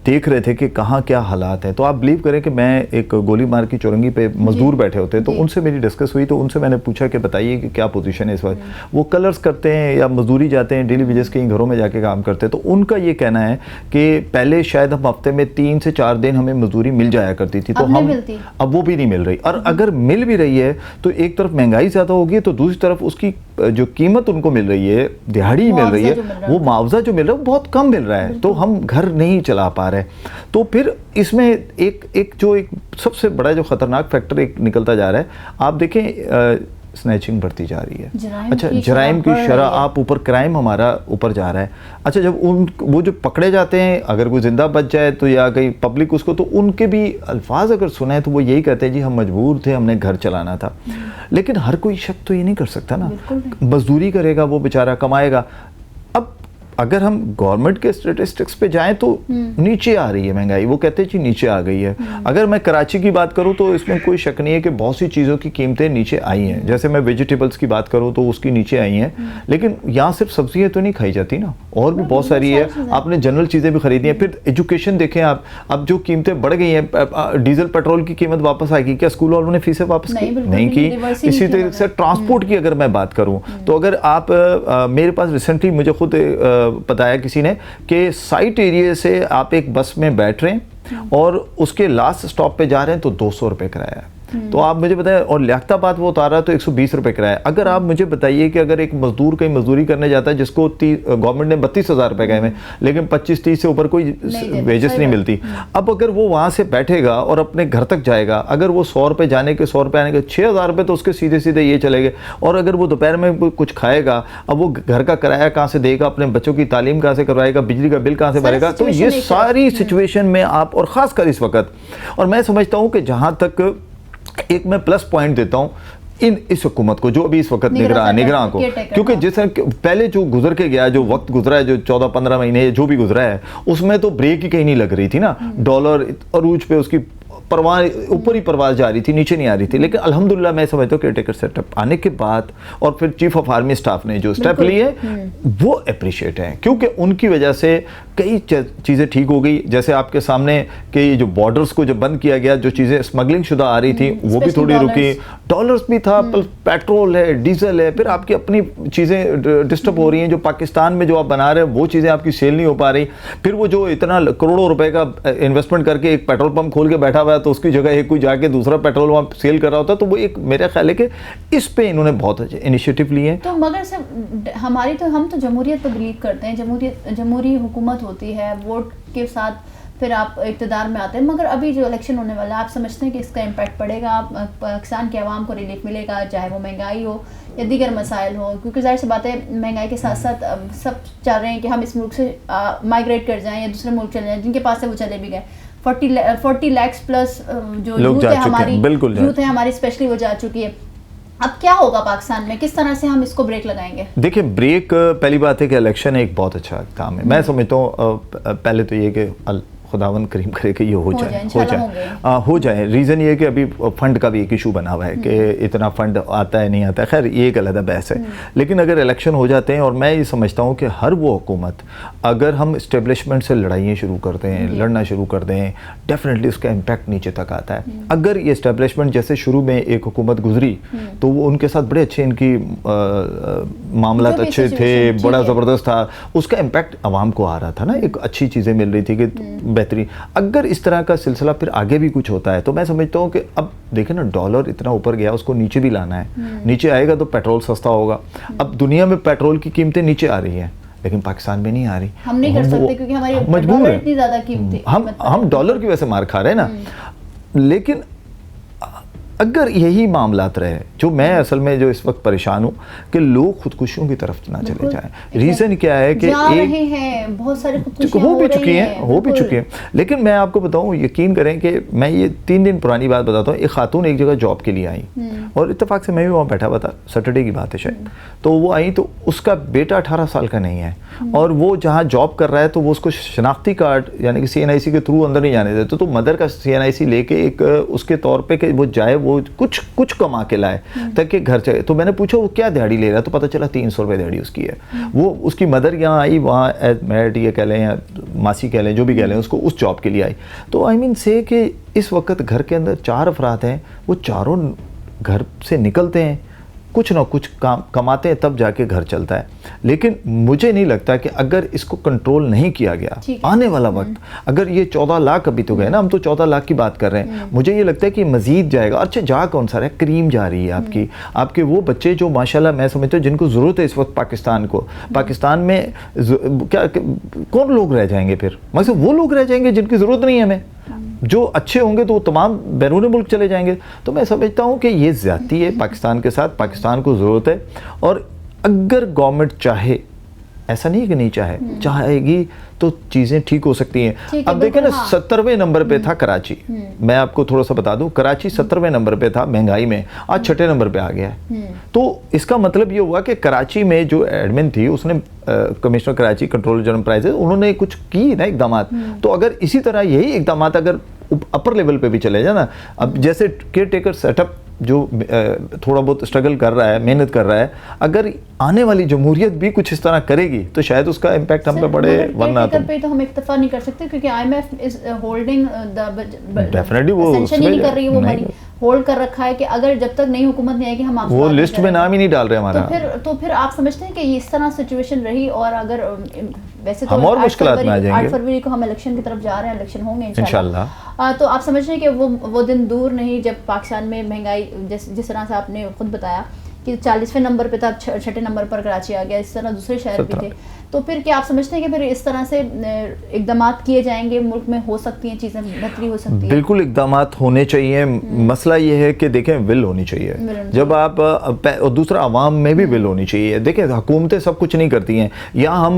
देख रहे थे कि कहाँ क्या हालात हैं। तो आप बिलीव करें कि मैं एक गोली मार की चौरंगी पे मजदूर बैठे होते हैं, तो उनसे मेरी डिस्कस हुई, तो उनसे मैंने पूछा कि बताइए कि क्या पोजीशन है इस वक्त। वो कलर्स करते हैं या मजदूरी जाते हैं, डेली वेजेस कहीं घरों में जाके काम करते हैं। तो उनका ये कहना है कि पहले शायद हम हफ्ते में 3 से 4 दिन हमें मजदूरी मिल जाया करती थी, तो हम अब वो भी नहीं मिल रही। और अगर मिल भी रही है तो एक तरफ महंगाई ज़्यादा होगी, तो दूसरी तरफ उसकी जो कीमत उनको मिल रही है, दिहाड़ी मिल रही है, वो मुआवजा जो मिल रहा है वो बहुत कम मिल रहा है, तो हम घर नहीं चला पा रहे। तो फिर इसमें एक सबसे बड़ा जो ख़तरनाक फैक्टर एक निकलता जा रहा है, आप देखें स्नैचिंग बढ़ती जा रही है। अच्छा, जराइम की शरह आप ऊपर, क्राइम हमारा ऊपर जा रहा है। अच्छा, जब वो जो पकड़े जाते हैं, अगर कोई जिंदा बच जाए तो, या कहीं पब्लिक उसको, तो उनके भी अल्फाज अगर सुने तो वो यही कहते हैं जी हम मजबूर थे, हमने घर चलाना था। लेकिन हर कोई शख्स तो ये नहीं कर सकता ना, मजदूरी करेगा वो बेचारा, कमाएगा। अब अगर हम गवर्नमेंट के स्टेटिस्टिक्स पे जाएं तो नीचे आ रही है महंगाई, वो कहते हैं जी नीचे आ गई है। अगर मैं कराची की बात करूं तो इसमें कोई शक नहीं है कि बहुत सी चीज़ों की कीमतें नीचे आई हैं। जैसे मैं वेजिटेबल्स की बात करूं तो उसकी नीचे आई हैं, लेकिन यहाँ सिर्फ सब्जियां तो नहीं खाई जाती ना, और भी बहुत सारी है। आपने जनरल चीज़ें भी खरीदी हैं। फिर एजुकेशन देखें आप, अब जो कीमतें बढ़ गई हैं, डीजल पेट्रोल की कीमत वापस आएगी क्या? स्कूल वालों ने फीसें वापस नहीं की। इसी तरह से ट्रांसपोर्ट की अगर मैं बात करूँ तो अगर आप मेरे पास रिसेंटली मुझे खुद बताया किसी ने कि साइट एरिया से आप एक बस में बैठ रहे हैं और उसके लास्ट स्टॉप पे जा रहे हैं तो 200 रुपये किराया है। तो आप मुझे बताएं, और लियाकताबाद वो उतारा तो 120 रुपये किराया। अगर आप मुझे बताइए कि अगर एक मजदूर कहीं मजदूरी करने जाता है जिसको गवर्नमेंट ने 32,000 रुपये गए हैं, लेकिन 25-30 से ऊपर कोई वेजेस नहीं मिलती। अब अगर वो वहाँ से बैठेगा और अपने घर तक जाएगा, अगर वो 100 रुपये जाने के 100 रुपये आने के 6,000 रुपये तो उसके सीधे सीधे ये चलेंगे। और अगर वो दोपहर में कुछ खाएगा, अब वो घर का किराया कहाँ से देगा, अपने बच्चों की तालीम कहाँ से करवाएगा, बिजली का बिल कहाँ से भरेगा। तो ये सारी सिचुएशन में आप, और ख़ासकर इस वक्त, और मैं समझता हूँ कि जहाँ तक एक मैं प्लस पॉइंट देता हूँ इस हुकूमत को, जो अभी इस वक्त निगरान को, क्योंकि जैसे पहले जो गुजर के गया, जो वक्त गुजरा है, जो 14-15 महीने जो भी गुजरा है, उसमें तो ब्रेक ही कहीं नहीं लग रही थी ना। डॉलर अरूज पे उसकी परवाज, ऊपर ही परवाज जा रही थी, नीचे नहीं आ रही थी। लेकिन अल्हम्दुलिल्लाह मैं समझता हूँ केयरटेकर सेटअप आने के बाद और फिर चीफ ऑफ आर्मी स्टाफ ने जो स्टेप लिए वो अप्रिशिएट है, क्योंकि उनकी वजह से कई चीज़ें ठीक हो गई। जैसे आपके सामने कि जो बॉर्डर्स को जब बंद किया गया, जो चीज़ें स्मगलिंग शुदा आ रही थी वो भी थोड़ी रुकी, डॉलर्स भी था, पेट्रोल है, डीजल है, फिर आपकी अपनी चीज़ें डिस्टर्ब हो रही हैं। जो पाकिस्तान में जो आप बना रहे हैं वो चीज़ें आपकी सेल नहीं हो पा रही। फिर वो जो इतना करोड़ों रुपए का इन्वेस्टमेंट करके एक पेट्रोल पंप खोल के बैठा हुआ है, तो उसकी जगह एक कोई जाके दूसरा पेट्रोल पंप सेल कर रहा होता, तो वो एक मेरा ख्याल है कि इस पे इन्होंने बहुत अच्छे इनिशिएटिव लिए हैं। तो मगर से हम तो जमहूरियत पर बिलीव करते हैं, जमहूरी हुकूमत होती है, वोट के साथ फिर आप इक़्तिदार में आते हैं। मगर अभी जो इलेक्शन होने वाला है, आप समझते हैं कि इसका इम्पैक्ट पड़ेगा, पाकिस्तान के अवाम को रिलीफ मिलेगा, चाहे वो महंगाई हो या दीगर मसाइल हो? क्योंकि जाहिर सी बात है महंगाई के साथ साथ सब चाह रहे हैं कि हम इस मुल्क से माइग्रेट कर जाएँ या दूसरे मुल्क चले जाएँ, जिनके पास से वो चले भी गए। 40 लाख प्लस जो यूथ है हमारी स्पेशली वो जा चुकी है। अब क्या होगा पाकिस्तान में, किस तरह से हम इसको ब्रेक लगाएंगे? देखिए, ब्रेक पहली बात है कि इलेक्शन एक बहुत अच्छा काम है। मैं समझता हूँ पहले तो ये कि खुदावन करीम करे कि ये हो जाए। रीज़न ये है कि अभी फ़ंड का भी एक इशू बना हुआ है कि इतना फ़ंड आता है नहीं आता है, खैर ये एक अलग बहस है। लेकिन अगर इलेक्शन हो जाते हैं, और मैं ये समझता हूँ कि हर वो हुकूमत, अगर हम इस्टेब्लिशमेंट से लड़ाइयाँ शुरू करते हैं, लड़ना शुरू कर दें, डेफिनेटली उसका इम्पैक्ट नीचे तक आता है। अगर ये इस्टेब्लिशमेंट जैसे शुरू में एक हुकूमत गुजरी तो वो उनके साथ बड़े अच्छे, इनकी मामला अच्छे थे, बड़ा ज़बरदस्त था, उसका इम्पैक्ट आवाम को आ रहा था ना, एक अच्छी चीज़ें मिल रही थी कि बेहतरीन। अगर इस तरह का सिलसिला फिर आगे भी कुछ होता है तो मैं समझता हूँ कि अब देखें ना, डॉलर इतना ऊपर गया, उसको नीचे भी लाना है। नीचे आएगा तो पेट्रोल सस्ता होगा। अब दुनिया में पेट्रोल की कीमतें नीचे आ रही हैं, लेकिन पाकिस्तान में नहीं आ रही। हम नहीं कर सकते क्योंकि हमारी मजबूर है, इतनी ज़्यादा कीमतें, हम डॉलर की वजह से मार खा रहे हैं ना। लेकिन अगर यही मामलात रहे, जो मैं असल में जो इस वक्त परेशान हूँ कि लोग खुदकुशियों की तरफ ना चले जाएं। रीज़न क्या है कि जा रहे हैं में बहुत सारी खुदकुशियां हो भी चुकी हैं, हो भी बिल्कुल। चुकी हैं। लेकिन मैं आपको बताऊं, यकीन करें कि मैं ये 3 दिन पुरानी बात बताता हूँ। एक खातून एक जगह जॉब के लिए आई और इत्तेफाक से मैं भी वहाँ बैठा हुआ था, सैटरडे की बात है शायद। तो वो आई तो उसका बेटा 18 साल का नहीं है और वो जहाँ जॉब कर रहा है तो वो उसको शनाख्ती कार्ड यानी कि CNIC के थ्रू अंदर नहीं जाने देते। तो मदर का CNIC लेके एक उसके तौर पे कि वो जाए, वो कुछ कमा के लाए ताकि घर चले। तो मैंने पूछा वो क्या दिहाड़ी ले रहा है, तो पता चला 300 रुपये दिहाड़ी उसकी है। वो उसकी मदर यहाँ आई, वहाँ मैड ये कह लें या मासी कह लें, जो भी कह लें, उसको उस जॉब के लिए आई। तो आई मीन से कि इस वक्त घर के अंदर 4 अफराद हैं, वो चारों घर से निकलते हैं, कुछ ना कुछ काम कमाते हैं, तब जाके घर चलता है। लेकिन मुझे नहीं लगता कि अगर इसको कंट्रोल नहीं किया गया, आने वाला वक्त, अगर ये 14 लाख अभी तो गए ना, हम तो 14 लाख की बात कर रहे हैं, मुझे ये लगता है कि मजीद जाएगा। अच्छा जा कौन सा रहा है, करीम जा रही है आपकी, आपके वो बच्चे जो माशाल्लाह मैं समझता हूँ जिनको ज़रूरत है इस वक्त पाकिस्तान को। पाकिस्तान में क्या कौन लोग रह जाएंगे फिर, मतलब वो लोग रह जाएंगे जिनकी ज़रूरत नहीं है हमें। जो अच्छे होंगे तो वो तमाम बैरून मुल्क चले जाएंगे। तो मैं समझता हूँ कि ये ज़्यादती है पाकिस्तान के साथ। पाकिस्तान को ज़रूरत है और अगर गवर्नमेंट चाहे, ऐसा नहीं है कि नहीं चाहे, चाहेगी तो चीज़ें ठीक हो सकती हैं। अब देखें ना, 70वें नंबर पे था कराची। मैं आपको थोड़ा सा बता दूं, कराची 70वें नंबर पे था महंगाई में, आज 6ठे नंबर पे आ गया है। तो इसका मतलब ये हुआ कि कराची में जो एडमिन थी उसने commissioner Karachi, controller general prices, उन्होंने कुछ की ना इकदाम। तो अगर इसी तरह यही इकदाम अगर अपर लेवल पे भी चले जाए ना, अब जैसे केयर टेकर सेटअप जो थोड़ा बहुत स्ट्रगल कर रहा है, मेहनत कर रहा है, अगर आने वाली जमहूरियत भी कुछ इस तरह करेगी तो शायद उसका इम्पैक्ट हम पे पड़े, वरना पे तो हम इत्तेफाक नहीं कर सकते क्योंकि IMF is holding the definitely वो नहीं कर रही है, वो मनी होल्ड कर रखा है कि अगर जब तक नई हुकूमत नहीं आएगी हम आपको वो लिस्ट में नाम ही नहीं डाल रहे हमारा। तो फिर आप समझते हैं कि इस तरह सिचुएशन रही और अगर वैसे तो हम और मुश्किलात में आ जाएंगे। 8 फरवरी को हम इलेक्शन की तरफ जा रहे हैं, इलेक्शन होंगे इंशाल्लाह। तो आप समझ रहे हैं कि वो दिन दूर नहीं जब पाकिस्तान में महंगाई जिस तरह से आपने खुद बताया कि 40वें नंबर पे था, 6ठे नंबर पर कराची आ गया, इस तरह दूसरे शहर भी थे। तो फिर क्या आप समझते हैं कि फिर इस तरह से इकदाम किए जाएंगे, मुल्क में हो सकती हैं चीज़ें बेहतरी हो सकती है? बिल्कुल इकदाम होने चाहिए। मसला ये है कि देखें विल होनी चाहिए, जब आप और दूसरा आवाम में भी विल होनी चाहिए। देखें हुकूमतें सब कुछ नहीं करती हैं। यहाँ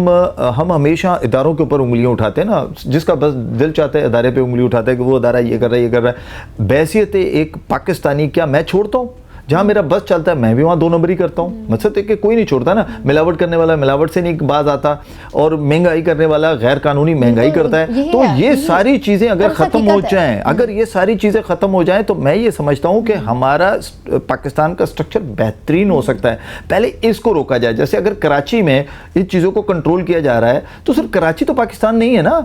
हम हमेशा इदारों के ऊपर उंगलियाँ उठाते हैं ना, जिसका बस दिल चाहता है इदारे पे उंगली उठाता है कि वो इदारा ये कर रहा है, ये कर रहा है। बैसियत एक पाकिस्तानी क्या मैं छोड़ता हूँ? जहाँ मेरा बस चलता है मैं भी वहाँ 2 नंबर ही करता हूँ। मतलब कि कोई नहीं छोड़ता ना, मिलावट करने वाला मिलावट से नहीं बाज आता और महंगाई करने वाला गैर कानूनी महंगाई करता है। तो ये सारी चीज़ें अगर ख़त्म हो जाएं, अगर ये सारी चीज़ें ख़त्म हो जाएं तो मैं ये समझता हूँ कि हमारा पाकिस्तान का स्ट्रक्चर बेहतरीन हो सकता है। पहले इसको रोका जाए। जैसे अगर कराची में इन चीज़ों को कंट्रोल किया जा रहा है तो सिर्फ कराची तो पाकिस्तान नहीं है ना,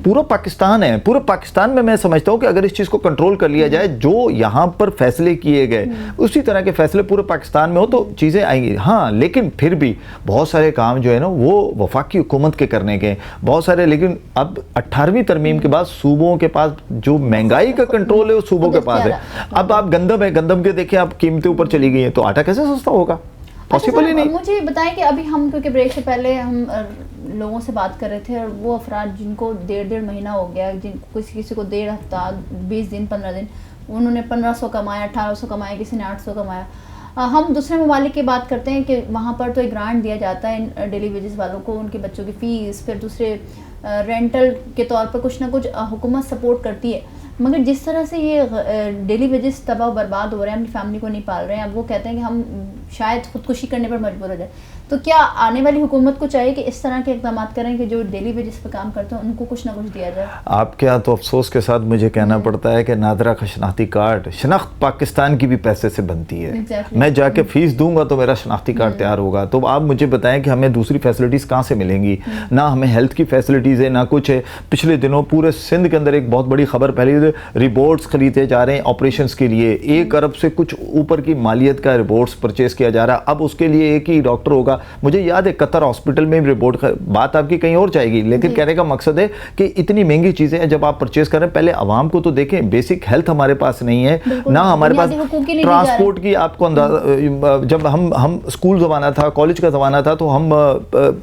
पूरा पाकिस्तान है। पूरे पाकिस्तान में मैं समझता हूँ कि अगर इस चीज़ को कंट्रोल कर लिया जाए, जो यहाँ पर फैसले किए गए उसी तरह के फैसले पूरे पाकिस्तान में हो तो चीज़ें आएंगी। हाँ, लेकिन फिर भी बहुत सारे काम जो है ना वो वफाकी हुकूमत के करने के बहुत सारे। लेकिन अब 18वीं तरमीम के बाद सूबों के पास जो महंगाई का कंट्रोल है वो सूबों के पास है। अब आप गंदम है, गंदम के देखें आप कीमतें ऊपर चली गई हैं तो आटा कैसे सस्ता होगा? पॉसिबल ही नहीं। मुझे बताएं कि अभी हम क्योंकि ब्रेक से पहले हम लोगों से बात कर रहे थे और वो अफराद जिनको 1.5 महीना हो गया, किसी को 1.5 हफ्ता, 20 दिन, 15 दिन, उन्होंने 1500 कमाया, 1800 कमाया, किसी ने 800 कमाया। हम दूसरे ममालिक की बात करते हैं कि वहाँ पर तो एक ग्रांट दिया जाता है इन डेली वेजेस वालों को, उनके बच्चों की फ़ीस, फिर दूसरे रेंटल के तौर पर कुछ ना कुछ हुकूमत सपोर्ट करती है। मगर जिस तरह से ये डेली वेजेस तबाह बर्बाद हो रहे हैं, अपनी फैमिली को नहीं पाल रहे हैं, अब वो कहते हैं कि हम शायद खुदकुशी करने पर मजबूर हो जाए। तो क्या आने वाली हुकूमत को चाहिए कि इस तरह के इकदाम करें कि जो डेली वेजेस पर काम करते हैं उनको कुछ ना कुछ दिया जाए? आप क्या तो अफसोस के साथ मुझे कहना पड़ता है कि नादरा का शनाख्ती कार्ड, शनाख्त पाकिस्तान की भी पैसे से बनती है। मैं जाके फीस दूंगा तो मेरा शनाख्ती कार्ड तैयार होगा। तो आप मुझे बताएं कि हमें दूसरी फैसिलिटीज़ कहाँ से मिलेंगी? ना हमें हेल्थ की फैसिलिटीज़ है ना कुछ है। पिछले दिनों पूरे सिंध के अंदर एक बहुत बड़ी खबर फैली, रिपोर्ट्स खरीदे जा रहे हैं ऑपरेशन के लिए, 1 अरब से कुछ ऊपर की मालियत का रिपोर्ट्स परचेज किया जा रहा है। अब उसके लिए एक ही डॉक्टर होगा। मुझे याद है कतर हॉस्पिटल में रिपोर्ट, बात आपकी कहीं और जाएगी, लेकिन कहने का मकसद है कि इतनी महंगी चीज़ें हैं जब आप परचेज कर रहे हैं, पहले आवाम को तो देखें। बेसिक हेल्थ हमारे पास नहीं है, ना हमारे पास ट्रांसपोर्ट की आपको अंदाजा। जब हम स्कूल ज़माना था, कॉलेज का ज़माना था तो हम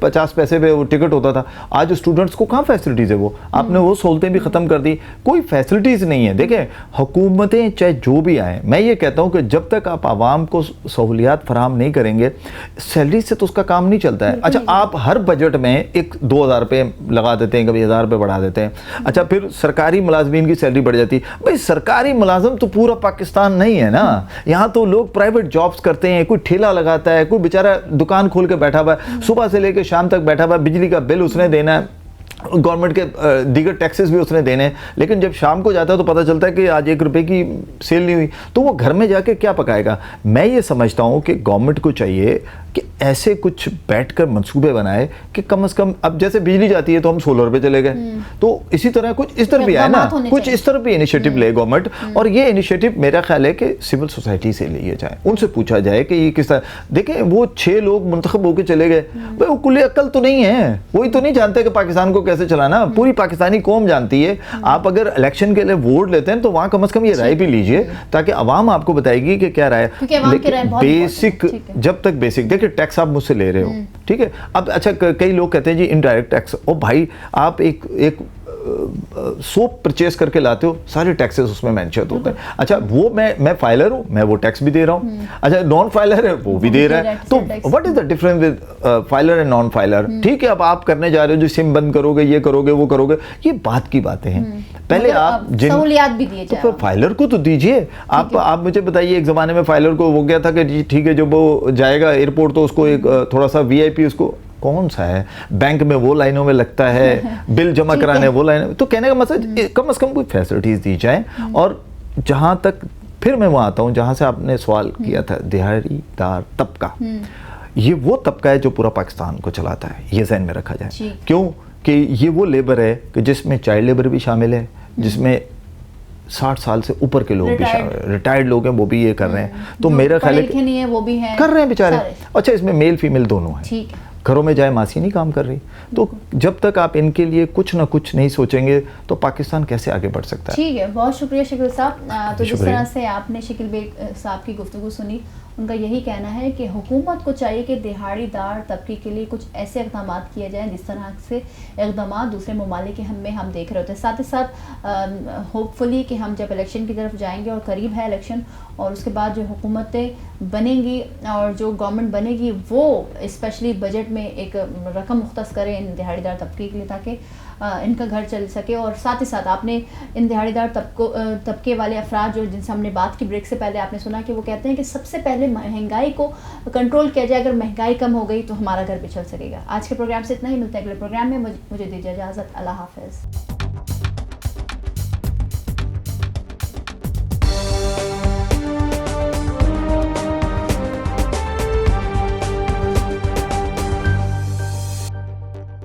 50 पैसे पे वो टिकट होता था। आज स्टूडेंट्स को कहाँ फैसिलिटीज़ है? वो आपने वो सहूलतें भी ख़त्म कर दी, कोई फैसिलिटीज़ नहीं है। देखें हुकूमतें चाहे जो भी आए, मैं ये कहता हूँ कि जब तक आप आवाम को सहूलियात फराहम नहीं करेंगे, सैलरी से तो उसका काम नहीं चलता है। अच्छा, आप हर बजट में एक 2,000 रुपये लगा देते हैं, कभी 1,000 रुपये बढ़ा देते हैं। अच्छा, फिर सरकारी मुलाजमीन की सैलरी बढ़ जाती है। भाई सरकारी मुलाजम तो पूरा पाकिस्तान नहीं है ना, यहाँ तो लोग प्राइवेट जॉब्स करते हैं, कोई ठेला लगाता है, कोई बेचारा दुकान खोल के बैठा हुआ है, सुबह से लेकर शाम तक बैठा हुआ है, बिजली का बिल उसने देना है, गवर्नमेंट के दीगर टैक्सेस भी उसने देने हैं, लेकिन जब शाम को जाता है तो पता चलता है कि आज 1 रुपये की सेल नहीं हुई, तो वो घर में जाके क्या पकाएगा। मैं ये समझता हूँ कि गवर्नमेंट को चाहिए कि ऐसे कुछ बैठकर मंसूबे बनाए कि कम से कम, अब जैसे बिजली जाती है तो हम सोलर पे चले गए, तो इसी तरह कुछ इस तरफ भी है ना, कुछ इस तरफ भी इनिशिएटिव ले गवर्नमेंट। और ये इनिशिएटिव मेरा ख्याल है कि सिविल सोसाइटी से लिए जाए, उनसे पूछा जाए कि ये किस तरह। देखें, वो 6 लोग मुंतखब होकर चले गए, भाई वो कुल्ले अक्ल तो नहीं है, वही तो नहीं जानते कि पाकिस्तान को कैसे चलाना। पूरी पाकिस्तानी कौम जानती है। आप अगर इलेक्शन के लिए वोट लेते हैं तो वहाँ कम से कम ये राय भी लीजिए, ताकि अवाम आपको बताएगी कि क्या राय है। बेसिक, जब तक बेसिक, देखिए टैक्स आप मुझसे ले रहे हो, ठीक है। अब अच्छा, कई लोग कहते हैं जी इनडायरेक्ट टैक्स। ओ भाई, आप एक सोप परचेज करके लाते हो, सारे टैक्सेस उसमें मेंशन होते हैं। अच्छा, वो मैं फाइलर हूँ, मैं वो टैक्स भी दे रहा हूँ। अच्छा, नॉन फाइलर है, वो भी दे रहा है। तो what is the difference with filer and non filer? ठीक है, अब आप करने जा रहे हो जो सिम बंद करोगे, ये करोगे, वो करोगे, ये बात की बातें हैं। पहले आप सहूलियात भी दिए तो फिर फाइलर को तो दीजिए। आप मुझे बताइए, एक जमाने में फाइलर को हो गया था कि ठीक है, जब वो जाएगा एयरपोर्ट तो उसको एक थोड़ा सा VIP, उसको कौन सा है, बैंक में वो लाइनों में लगता है, बिल जमा कराने वो लाइन। तो कहने का मतलब कम से कम कोई फैसिलिटीज दी जाए। और जहाँ तक फिर मैं वहाँ आता हूँ जहाँ से आपने सवाल किया था, दिहाड़ीदार तबका, ये वो तबका है जो पूरा पाकिस्तान को चलाता है, ये ज़हन में रखा जाए। क्यों कि ये वो लेबर है कि जिसमें चाइल्ड लेबर भी शामिल है, जिसमें 60 साल से ऊपर के लोग भी रिटायर्ड लोग हैं, वो भी ये कर रहे हैं। तो मेरा ख्याल है वो भी हैं, कर रहे हैं बेचारे। अच्छा, इसमें मेल फीमेल दोनों हैं। घरों में जाए मासी नहीं काम कर रही। तो जब तक आप इनके लिए कुछ ना कुछ नहीं सोचेंगे तो पाकिस्तान कैसे आगे बढ़ सकता है। ठीक है, बहुत शुक्रिया शकील साहब। तो जिस तरह से आपने शकील बेग साहब की गुफ्तगू सुनी, उनका यही कहना है कि हुकूमत को चाहिए कि दिहाड़ीदार तबके के लिए कुछ ऐसे इक़दाम किए जाएं जिस तरह से इक़दाम दूसरे ममालिक के हम देख रहे होते हैं। साथ ही साथ होपफुली कि हम जब इलेक्शन की तरफ जाएंगे, और करीब है इलेक्शन, और उसके बाद जो हुकूमतें बनेंगी और जो गवर्नमेंट बनेगी, वो स्पेशली बजट में एक रकम मुख्तस करें इन दिहाड़ीदार तबके के लिए, ताकि इनका घर चल सके। और साथ ही साथ आपने इन दिहाड़ीदार तबके वाले अफराद जो जिनसे हमने बात की ब्रेक से पहले, आपने सुना कि वो कहते हैं कि सबसे पहले महंगाई को कंट्रोल किया जाए। अगर महंगाई कम हो गई तो हमारा घर भी चल सकेगा। आज के प्रोग्राम से इतना ही, मिलता है अगले प्रोग्राम में। मुझे दीजिए इजाज़त। अल्लाह हाफ़िज़।